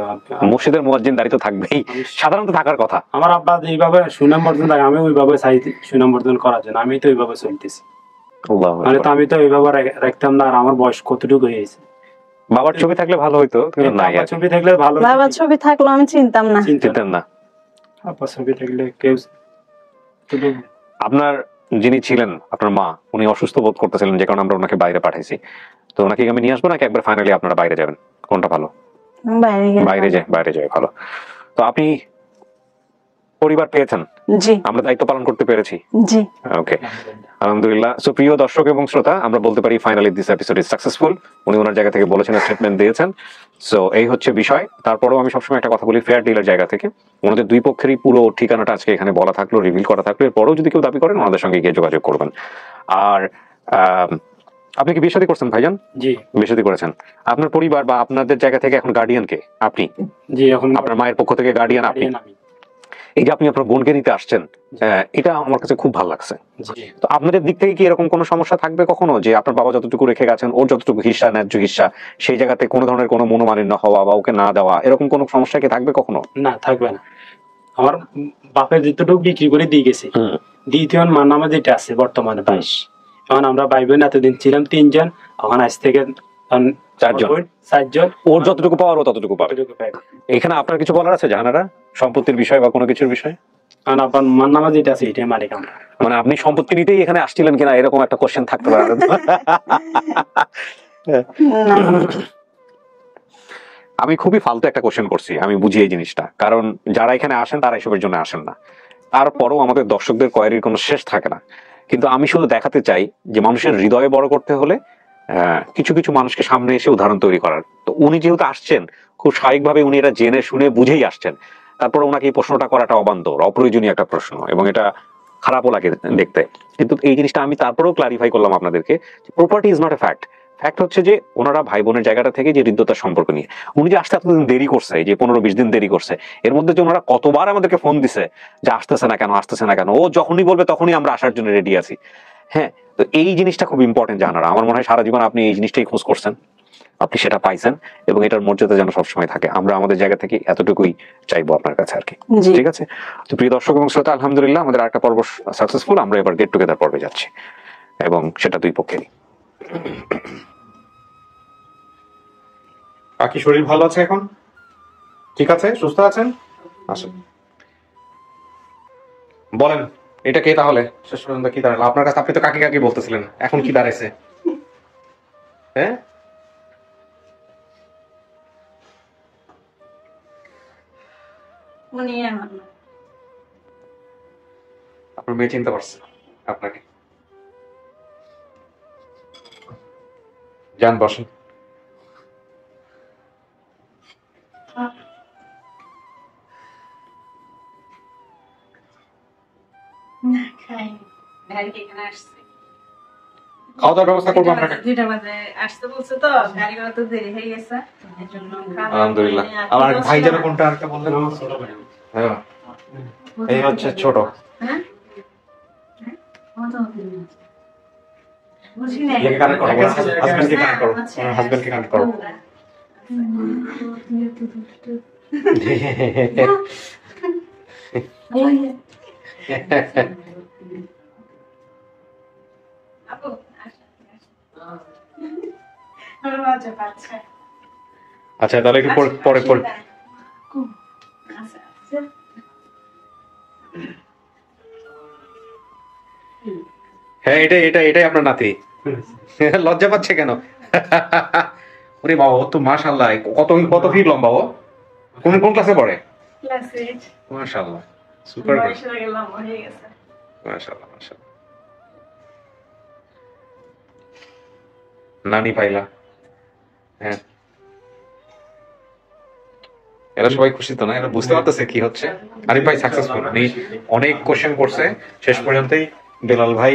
[SPEAKER 1] মসজিদের মুয়াজ্জিন দাড়ি তো থাকবেই, সাধারণত থাকার কথা।
[SPEAKER 4] আমার আব্বা এইভাবে সুনাম বর্জন থাকে, আমি ওইভাবে চাই সুনাম বর্জন করার জন্য, আমি তো ওইভাবে চলতেছি। মানে তো আমি তো ওইভাবে রাখতাম না, আর আমার বয়স কতটুকু হয়েছে।
[SPEAKER 1] বাবার ছবি থাকলে ভালো হইতো,
[SPEAKER 4] ছবি থাকলে ভালো।
[SPEAKER 2] বাবার ছবি থাকলো আমি চিনতাম না,
[SPEAKER 1] চিনতেন না।
[SPEAKER 4] আব্বার ছবি থাকলে কেউ।
[SPEAKER 1] আপনার যিনি ছিলেন আপনার মা, উনি অসুস্থ বোধ করতেছিলেন, যে কারণে আমরা ওনাকে বাইরে পাঠাইছি। তো ওনাকে আমি নিয়ে আসবো নাকি একবার ফাইনালি আপনারা বাইরে যাবেন, কোনটা ভালো? বাইরে যায় ভালো। তো আপনি পরিবার পেয়েছেন,
[SPEAKER 2] জি
[SPEAKER 1] আমরা দায়িত্ব পালন করতে পেরেছি।
[SPEAKER 2] জি
[SPEAKER 1] ওকে আলহামদুলিল্লাহ। সো প্রিয় দর্শক এবং শ্রোতা, আমরা বলতে পারি finally this episode is successful. উনি ওনার জায়গা থেকে বলেছেন, স্টেটমেন্ট দিয়েছেন। সো এই হচ্ছে বিষয়। তারপরেও আমি সবসময় একটা কথা বলি ফেয়ার ডিলের জায়গা থেকে, ওনাদের দুই পক্ষেরই পুরো ঠিকানাটা আজকে এখানে বলা থাকলো, রিভিল করা থাকলো। এরপরেও যদি কেউ দাবি করেন ওনাদের সঙ্গে গিয়ে যোগাযোগ করবেন। আর আপনি কি বিয়ে শাদী করছেন ভাইজান?
[SPEAKER 4] জি
[SPEAKER 1] বিয়ে শাদী করেছেন। আপনার পরিবার বা আপনাদের জায়গা থেকে এখন গার্ডিয়ান কে? আপনি?
[SPEAKER 4] জি এখন
[SPEAKER 1] আপনার মায়ের পক্ষ থেকে গার্ডিয়ান আপনি। এই যে আপনি আপনার বোনকে নিতে আসছেন, এটা আমার কাছে খুব ভালো লাগছে। তো আপনাদের দিক থেকে কি এরকম কোনো সমস্যা থাকবে কখনো, যে আপনার বাবা যতটুকু রেখে গেছেন ওর যতটুকু হিস্সা, ন্যায্য হিস্সা, সেই জায়গাতে কোনো ধরনের কোনো মনোমালিন্য হওয়া বা ওকে না দেওয়া, এরকম কোনো সমস্যা কি থাকবে কখনো?
[SPEAKER 4] না, থাকবে না। আমার বাপের যেটুকু বিক্রি করে দিয়ে গেছে, দ্বিতীয় মার নামে যেটা আছে বর্তমানে 22। এখন আমরা ভাই বোন এতদিন ছিলাম 3 জন, এখন আজ থেকে
[SPEAKER 1] চারজন।
[SPEAKER 4] বোন, 4 জন।
[SPEAKER 1] ওর যতটুকু পাওয়ার ও ততটুকু পাবে।
[SPEAKER 4] যতটুকু পাই।
[SPEAKER 1] এখানে আপনার কিছু বলার আছে জাহানারা, সম্পত্তির বিষয় বা কোনো কিছুর বিষয়?
[SPEAKER 4] কারণ আপনার মান্নামা যেটা আছে এটাই মালিক আমরা।
[SPEAKER 1] মানে আপনি সম্পত্তি নিতেই এখানে আসছিলেন কিনা এরকম একটা কোশ্চেন থাকতে পারে। আমি খুবই ফালতু একটা কোশ্চেন করছি, আমি বুঝি এই জিনিসটা, কারণ যারা এখানে আসেন তারা এসবের জন্য আসেন না। তারপরও আমাদের দর্শকদের কোয়ারির কোনো শেষ থাকে না। কিন্তু আমি শুধু দেখাতে চাই যে মানুষের হৃদয়ে বড় করতে হলে কিছু কিছু মানুষকে সামনে এসে উদাহরণ তৈরি করার। তো উনি যেহেতু আসছেন, খুব স্বাভাবিকভাবে উনি এটা জেনে শুনে বুঝেই আসছেন। তারপর ওনাকে এই প্রশ্নটা করাটা অবান্তর, অপ্রয়োজনীয় একটা প্রশ্ন, এবং এটা খারাপও লাগে দেখতে। কিন্তু এই জিনিসটা আমি তারপরেও ক্লারিফাই করলাম আপনাদেরকে, property is not a fact. Fact হচ্ছে যে ওনারা ভাই বোনের জায়গাটা থেকে যে হৃদ্যতার সম্পর্ক নিয়ে উনি যে আসতে এতদিন দেরি করছে, যে 15-20 দিন দেরি করছে, এর মধ্যে যে ওনারা কতবার আমাদেরকে ফোন দিছে যে আসতেছে না কেন, আসতেছে না কেন, ও যখনই বলবে তখনই আমরা আসার জন্য রেডি আছি। হ্যাঁ, তো এই জিনিসটা খুব ইম্পর্টেন্ট জানারা। আমার মনে হয় সারা জীবন আপনি এই জিনিসটাই খোঁজ করছেন, আপনি সেটা পাইছেন, এবং এটার মর্যাদা যেন সবসময় থাকে। আমরা আমাদের জায়গা থেকে এতটুকুই চাইবো আপনার কাছে আর কি।
[SPEAKER 2] জি।
[SPEAKER 1] ঠিক আছে, তো প্রিয় দর্শক এবং শ্রোতা, আলহামদুলিল্লাহ আমাদের আরেকটা পর্ব সাকসেসফুল। আমরা এবার গেট টুগেদার পর্বে যাচ্ছি, এবং সেটা দুই পক্ষেরই। বাকি শরীর ভালো আছে এখন? ঠিক আছে, সুস্থ আছেন? আসুন বলেন, এটা কে তাহলে শেষ পর্যন্ত কি দাঁড়ালো আপনার কাছে? আপনি তো কাকি কাকি বলতেছিলেন, এখন কি দাঁড়াইছে? হ্যাঁ, আপনার মেয়ে চিনতে পারছে আপনাকে? যান বসেন। খাওয়া দাওয়ার ব্যবস্থা করবো আপনাকে।
[SPEAKER 2] 2টা বাজে আসতে বলছে তো, গাড়ি ঘোড়া তো দেরি হয়ে গেছে, এজন্য
[SPEAKER 1] আলহামদুলিল্লাহ। আমার ভাই যেন কোনটা আরেকটা বললেন? হ্যাঁ, এই হচ্ছে ছোট।
[SPEAKER 2] হ্যাঁ বুঝি না।
[SPEAKER 1] ইয়েকে কানেক্ট করো, হাজবেন্ডকে কানেক্ট করো, হাজবেন্ডকে কানেক্ট করো।
[SPEAKER 2] আপু আমার বাচ্চা বাচ্চা।
[SPEAKER 1] আচ্ছা, তাহলে একটু পরে পরে হ্যাঁ, এটাই আপনার নাতি। লজ্জা পাচ্ছে কেন? ওরে বাবা, ও তো মাশাআল্লাহ, কত ফিট লম্বা ও? কোন ক্লাসে পড়ে?
[SPEAKER 2] ক্লাস 8।
[SPEAKER 1] মাশাআল্লাহ, সুপার।
[SPEAKER 2] বয়স হয়ে গেল, হয়ে গেছে।
[SPEAKER 1] মাশাআল্লাহ মাশাআল্লাহ। নানি পাইলা? হ্যাঁ, এরা সবাই খুশি তো না? এরা বুঝতে পারতেছে কি হচ্ছে। আরিফ ভাই সাকসেসফুল, উনি অনেক কোশ্চেন করছে, শেষ পর্যন্তই বেলাল ভাই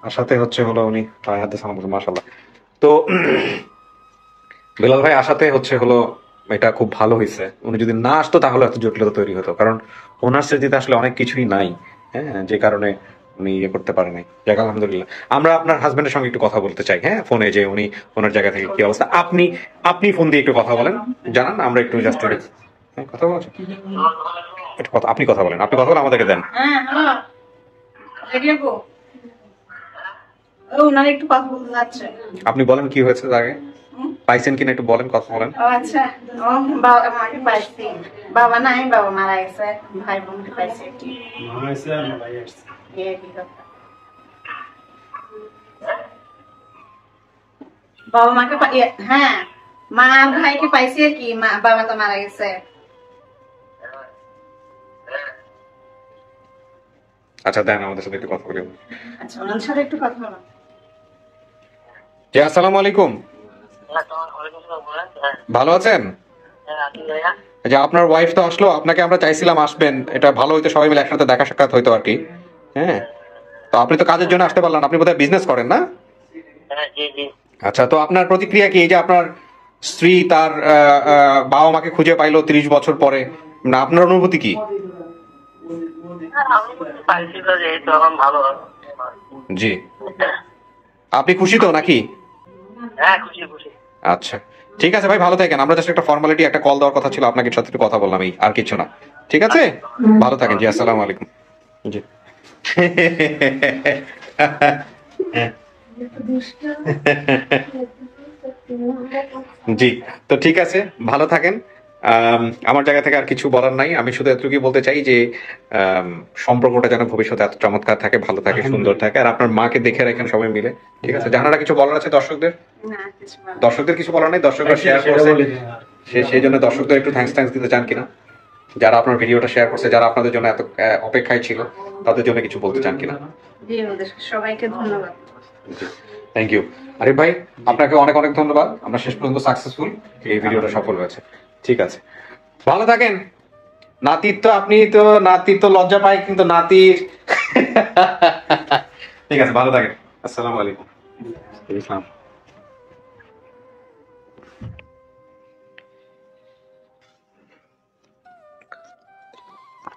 [SPEAKER 1] আসাতে হচ্ছে হলো উনি হাতে সালাম করছে, মাশাআল্লাহ। তো বেলাল ভাই আসাতে হচ্ছে হলো এটা খুব ভালো হয়েছে। উনি যদি না আসতো তাহলে এত জটিলতা তৈরি হতো, কারণ ওনার স্মৃতিতে আসলে অনেক কিছুই নাই, হ্যাঁ, যে কারণে উনি ইয়ে করতে পারে নাই। যাক আলহামদুলিল্লাহ। আমরা আপনার হাজবেন্ডের সঙ্গে একটু কথা বলতে চাই, হ্যাঁ, ফোনে, যে উনি ওনার জায়গা থেকে কি অবস্থা। আপনি ফোন দিয়ে একটু কথা বলেন, জানান, আমরা একটু জাস্ট কথা বলছি। আপনি কথা বলেন, আমাদেরকে দেন।
[SPEAKER 2] হ্যাঁ হ্যালো রেডি আপু, ও না একটু কথা বলতে যাচ্ছে।
[SPEAKER 1] আপনি বলেন কি হয়েছে আগে, পাইছেন কিনা একটু বলেন, কথা বলেন।
[SPEAKER 2] ও আচ্ছা, ও বাবা আমাকে পাইছি, বাবা নাই, বাবা মারা গেছে, ভাই বোনকে পাইছি।
[SPEAKER 4] মামা এসে আর ভাই আসছে।
[SPEAKER 2] এই কি কথা, বাবা মাকে হ্যাঁ, মা আর ভাইকে পাইছি আর কি, মা বাবা তো মারা গেছে।
[SPEAKER 1] আচ্ছা, দেন আমাদের সাথে একটু কথা বলি।
[SPEAKER 2] আচ্ছা, ওনার সাথে একটু কথা বলো।
[SPEAKER 1] জি, আসসালামু আলাইকুম। ভালো আছেন? যে আপনার ওয়াইফ তো আসলো, আপনাকে আমরা চাইছিলাম আসবেন, এটা ভালো হইতো, সবাই মিলে একসাথে দেখা সাক্ষাৎ হইতো আর কি। হ্যাঁ, তো আপনি তো কাজের জন্য আসতে পারলেন, আপনি বোধহয় বিজনেস করেন না? আচ্ছা, তো আপনার প্রতিক্রিয়া কি, এই যে আপনার স্ত্রী তার বাবা মাকে খুঁজে পাইলো 30 বছর পরে, না আপনার অনুভূতি কি? জি, আপনি খুশি তো নাকি? আচ্ছা, ঠিক আছে ভাই, ভালো থাকেন। আমরা জাস্ট একটা ফর্মালিটি, একটা কল দেওয়ার কথা ছিল আপনাকে, সাথে একটু কথা বললাম, এই আর কিছু না। ঠিক আছে, ভালো থাকেন। জি, আসসালামু আলাইকুম। জি। জি, তো ঠিক আছে, ভালো থাকেন। আমার জায়গা থেকে আর কিছু বলার নাই, আমি শুধু এতটুকুই বলতে চাই যে আম, সম্পর্কটা যেন ভবিষ্যতে এত চমৎকার থাকে, ভালো থাকে, সুন্দর থাকে, আর আপনার মাকে দেখে রাখেন সবাই মিলে। ঠিক আছে, জানারা কিছু বলার আছে দর্শকদের? দর্শকদের কিছু বলার নেই, দর্শকরা শেয়ার
[SPEAKER 4] সেটা
[SPEAKER 1] করছে,
[SPEAKER 4] বলে দিন।
[SPEAKER 1] সেই জন্য দর্শকদের একটু থ্যাঙ্কস দিতে চান কিনা, যারা আপনার ভিডিওটা শেয়ার করছে, যারা আপনাদের জন্য এত অপেক্ষায় ছিল, তাদের জন্য কিছু বলতে চান কিনা?
[SPEAKER 2] জি, ওদের সবাইকে ধন্যবাদ।
[SPEAKER 1] থ্যাংক ইউ আরিফ ভাই, আপনাকে অনেক অনেক ধন্যবাদ। আমরা শেষ পর্যন্ত সাকসেসফুল, এই ভিডিওটা সফল হয়েছে। ঠিক আছে, ভালো থাকেন। নাতির তো লজ্জা পায়, কিন্তু নাতির ঠিক আছে, ভালো থাকেন। আসসালামু আলাইকুম। ইসলাম।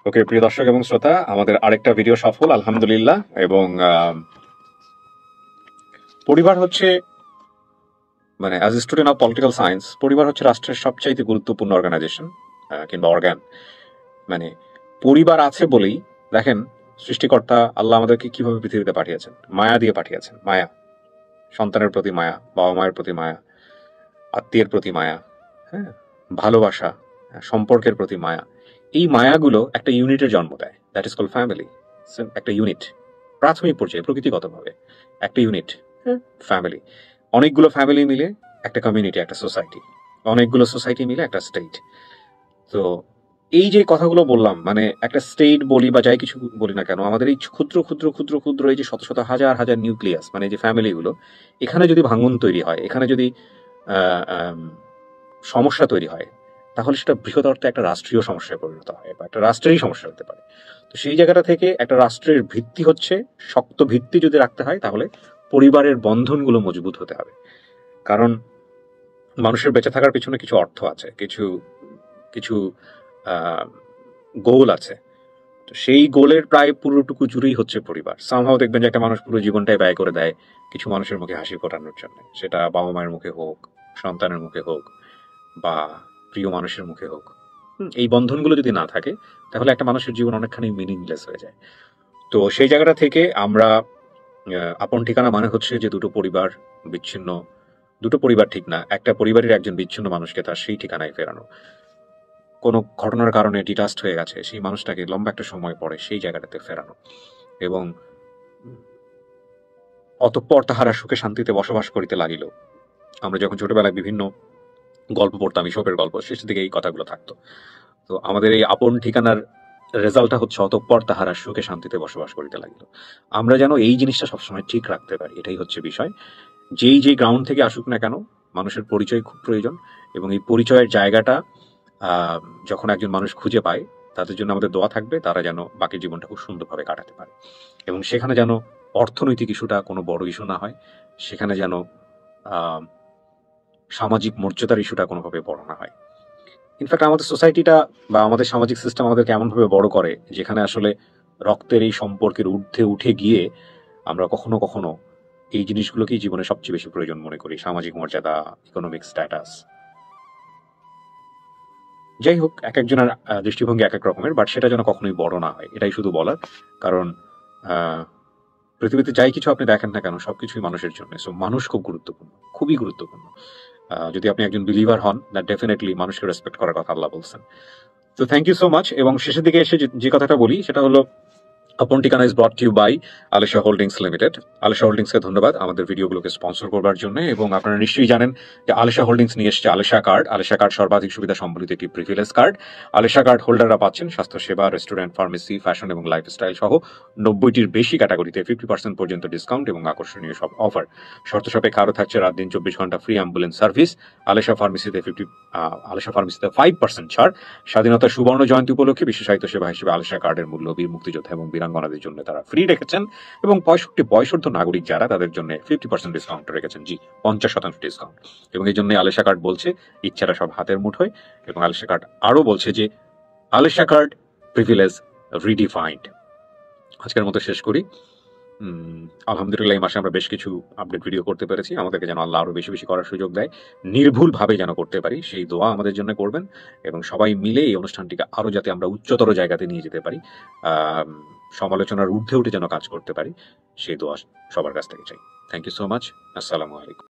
[SPEAKER 1] ওকে, প্রিয় দর্শক এবং শ্রোতা, আমাদের আরেকটা ভিডিও সফল আলহামদুলিল্লাহ। এবং পরিবার হচ্ছে, মানে as a student of political science, পরিবার হচ্ছে রাষ্ট্রের সবচাইতে গুরুত্বপূর্ণ অর্গানাইজেশন কিংবা অর্গান। মানে পরিবার আছে বলেই দেখেন সৃষ্টিকর্তা আল্লাহ আমাদেরকে কিভাবে পৃথিবীতে পাঠিয়েছেন, মায়া দিয়ে পাঠিয়েছেন। মায়া, সন্তানের প্রতি মায়া, বাবা মায়ের প্রতি মায়া, আত্মীয়ের প্রতি মায়া, হ্যাঁ, ভালোবাসা, সম্পর্কের প্রতি মায়া। এই মায়াগুলো একটা ইউনিটের জন্ম দেয়, দ্যাট ইজ কল ফ্যামিলি। একটা ইউনিট, প্রাথমিক পর্যায়ে প্রকৃতিগতভাবে একটা ইউনিট, ফ্যামিলি। অনেকগুলো ফ্যামিলি মিলে একটা কমিউনিটি, একটা সোসাইটি, অনেকগুলো সোসাইটি মিলে একটা স্টেট। তো এই যে কথাগুলো বললাম, মানে একটা স্টেট বলি বা যাই কিছু বলি না কেন, আমাদের এই ক্ষুদ্র ক্ষুদ্র ক্ষুদ্র ক্ষুদ্র এই যে শত শত হাজার হাজার নিউক্লিয়াস, মানে যে ফ্যামিলিগুলো, এখানে যদি ভাঙন তৈরি হয়, এখানে যদি সমস্যা তৈরি হয়, তাহলে সেটা বৃহৎ অর্থে একটা রাষ্ট্রীয় সমস্যায় পরিণত হয় বা একটা রাষ্ট্রেরই সমস্যা হতে পারে। তো সেই জায়গাটা থেকে একটা রাষ্ট্রের ভিত্তি হচ্ছে, শক্ত ভিত্তি যদি রাখতে হয় তাহলে পরিবারের বন্ধনগুলো মজবুত হতে হবে। কারণ মানুষের বেঁচে থাকার পিছনে কিছু অর্থ আছে, কিছু কিছু গোল আছে। তো সেই গোলের প্রায় পুরোটুকু জুড়েই হচ্ছে পরিবার। সামহাও দেখবেন যে একটা মানুষ পুরো জীবনটাই ব্যয় করে দেয় কিছু মানুষের মুখে হাসি ফোটানোর জন্য, সেটা বাবা মায়ের মুখে হোক, সন্তানের মুখে হোক, বা প্রিয় মানুষের মুখে হোক। এই বন্ধনগুলো যদি না থাকে তাহলে একটা মানুষের জীবন অনেকখানি মিনিংলেস হয়ে যায়। তো সেই জায়গাটা থেকে আমরা আপন ঠিকানা মানে হচ্ছে যে দুটো পরিবার বিচ্ছিন্ন, দুটো পরিবার ঠিক না, একটা পরিবারের একজন বিচ্ছিন্ন মানুষকে তার সেই ঠিকানায় ফেরানো। কোনো ঘটনার কারণে ডিটাস্ট হয়ে গেছে সেই মানুষটাকে লম্বা একটা সময় পরে সেই জায়গাটাতে ফেরানো, এবং অতঃপর তাহারা সুখে শান্তিতে বসবাস করিতে লাগিল। আমরা যখন ছোটবেলায় বিভিন্ন গল্প পড়তাম, ইসবের গল্প, শেষের দিকে এই কথাগুলো থাকতো। তো আমাদের এই আপন ঠিকানার রেজাল্টটা হচ্ছে অতঃপর তাহারা সুখে শান্তিতে বসবাস করিতে লাগিল। আমরা যেন এই জিনিসটা সবসময় ঠিক রাখতে পারি, এটাই হচ্ছে বিষয়। যেই গ্রাউন্ড থেকে আসুক না কেন, মানুষের পরিচয় খুব প্রয়োজন, এবং এই পরিচয়ের জায়গাটা যখন একজন মানুষ খুঁজে পায়, তাদের জন্য আমাদের দোয়া থাকবে, তারা যেন বাকি জীবনটা খুব সুন্দরভাবে কাটাতে পারে। এবং সেখানে যেন অর্থনৈতিক ইস্যুটা কোনো বড় ইস্যু না হয়, সেখানে যেন সামাজিক মর্যাদার ইস্যুটা কোনোভাবে বড় না হয়। ইনফ্যাক্ট আমাদের সোসাইটিটা বা আমাদের সামাজিক সিস্টেম আমাদেরকে এমনভাবে বড় করে, যেখানে আসলে রক্তের এই সম্পর্কের ঊর্ধ্বে উঠে গিয়ে আমরা কখনো কখনো এই জিনিসগুলোকেই জীবনে সবচেয়ে বেশি প্রয়োজন মনে করি, সামাজিক মর্যাদা, ইকোনমিক স্ট্যাটাস। যাই হোক, এক একজনের দৃষ্টিভঙ্গি এক এক রকমের, বাট সেটা যেন কখনোই বড় না হয়, এটাই শুধু বলার। কারণ পৃথিবীতে যাই কিছু আপনি দেখেন না কেন, সবকিছুই মানুষের জন্য। সো মানুষ খুব গুরুত্বপূর্ণ, খুবই গুরুত্বপূর্ণ। যদি আপনি একজন বিলিভার হন, দ্যাট ডেফিনেটলি মানুষকে রেসপেক্ট করার কথা আল্লাহ বলছেন। তো থ্যাংক ইউ সো মাচ। এবং শেষের দিকে এসে যে কথাটা বলি সেটা হলো, আপন ঠিকানা is brought to you by Alesha holdings limited. Alesha হোল্ডিংসকে ধন্যবাদ আমাদের ভিডিওগুলোকে স্পন্সর করবার জন্য। এবং আপনারা নিশ্চয়ই জানেন যে আলেশা হোল্ডিংস নিয়ে এসেছে আলেশা কার্ড। আলেশা কার্ড সর্বাধিক সুবিধা সম্বলিত একটি প্রিভিলেজ কার্ড। আলেশা কার্ড হোল্ডাররা পাচ্ছেন স্বাস্থ্যসেবা, রেস্টুরেন্ট, ফার্মেসি, ফ্যাশন এবং লাইফস্টাইল সহ 90টির বেশি ক্যাটাগরিতে 50% পর্যন্ত ডিসকাউন্ট এবং আকর্ষণীয় সব অফার। শর্ত সাপেক্ষে আরও থাকছে রাত দিন 24 ঘন্টা ফ্রি অ্যাম্বুলেন্স সার্ভিস। আলেশা ফার্মেসিতে 5% ছাড়। স্বাধীনতা সুবর্ণ জয়ন্তী উপলক্ষে বিশেষায়িত সেবা হিসেবে আলেশা কার্ডের মূল্য বীর মুক্তিযোদ্ধা এবং বীরাঙ্গনাদের জন্য তারা ফ্রি রেখেছেন। এবং 65 বয়সোর্ধ্ব নাগরিক যারা, তাদের জন্য 50% ডিসকাউন্ট রেখেছেন। জি, 50% ডিসকাউন্ট। এবং এই জন্য আলেশা কার্ড বলছে ইচ্ছাটা সব হাতের মুঠোয়। এবং আলেশা কার্ড আরও বলছে যে আলেশা কার্ড প্রিভিলেজ রিডিফাইন্ড। আজকের মতো শেষ করি। আলহামদুলিল্লাহ, এই মাসে আমরা বেশ কিছু আপডেট ভিডিও করতে পেরেছি। আমাদেরকে যেন আল্লাহ আরো বেশি বেশি করার সুযোগ দেয়, নির্ভুলভাবে যেন করতে পারি, সেই দোয়া আমাদের জন্য করবেন। এবং সবাই মিলে এই অনুষ্ঠানটিকে আরো যাতে আমরা উচ্চতর জায়গাতে নিয়ে যেতে পারি, সমালোচনার ঊর্ধ্বে উঠে যেন কাজ করতে পারি, সেই দোয়া সবার কাছ থেকে চাই। Thank you so much. আসসালামু আলাইকুম।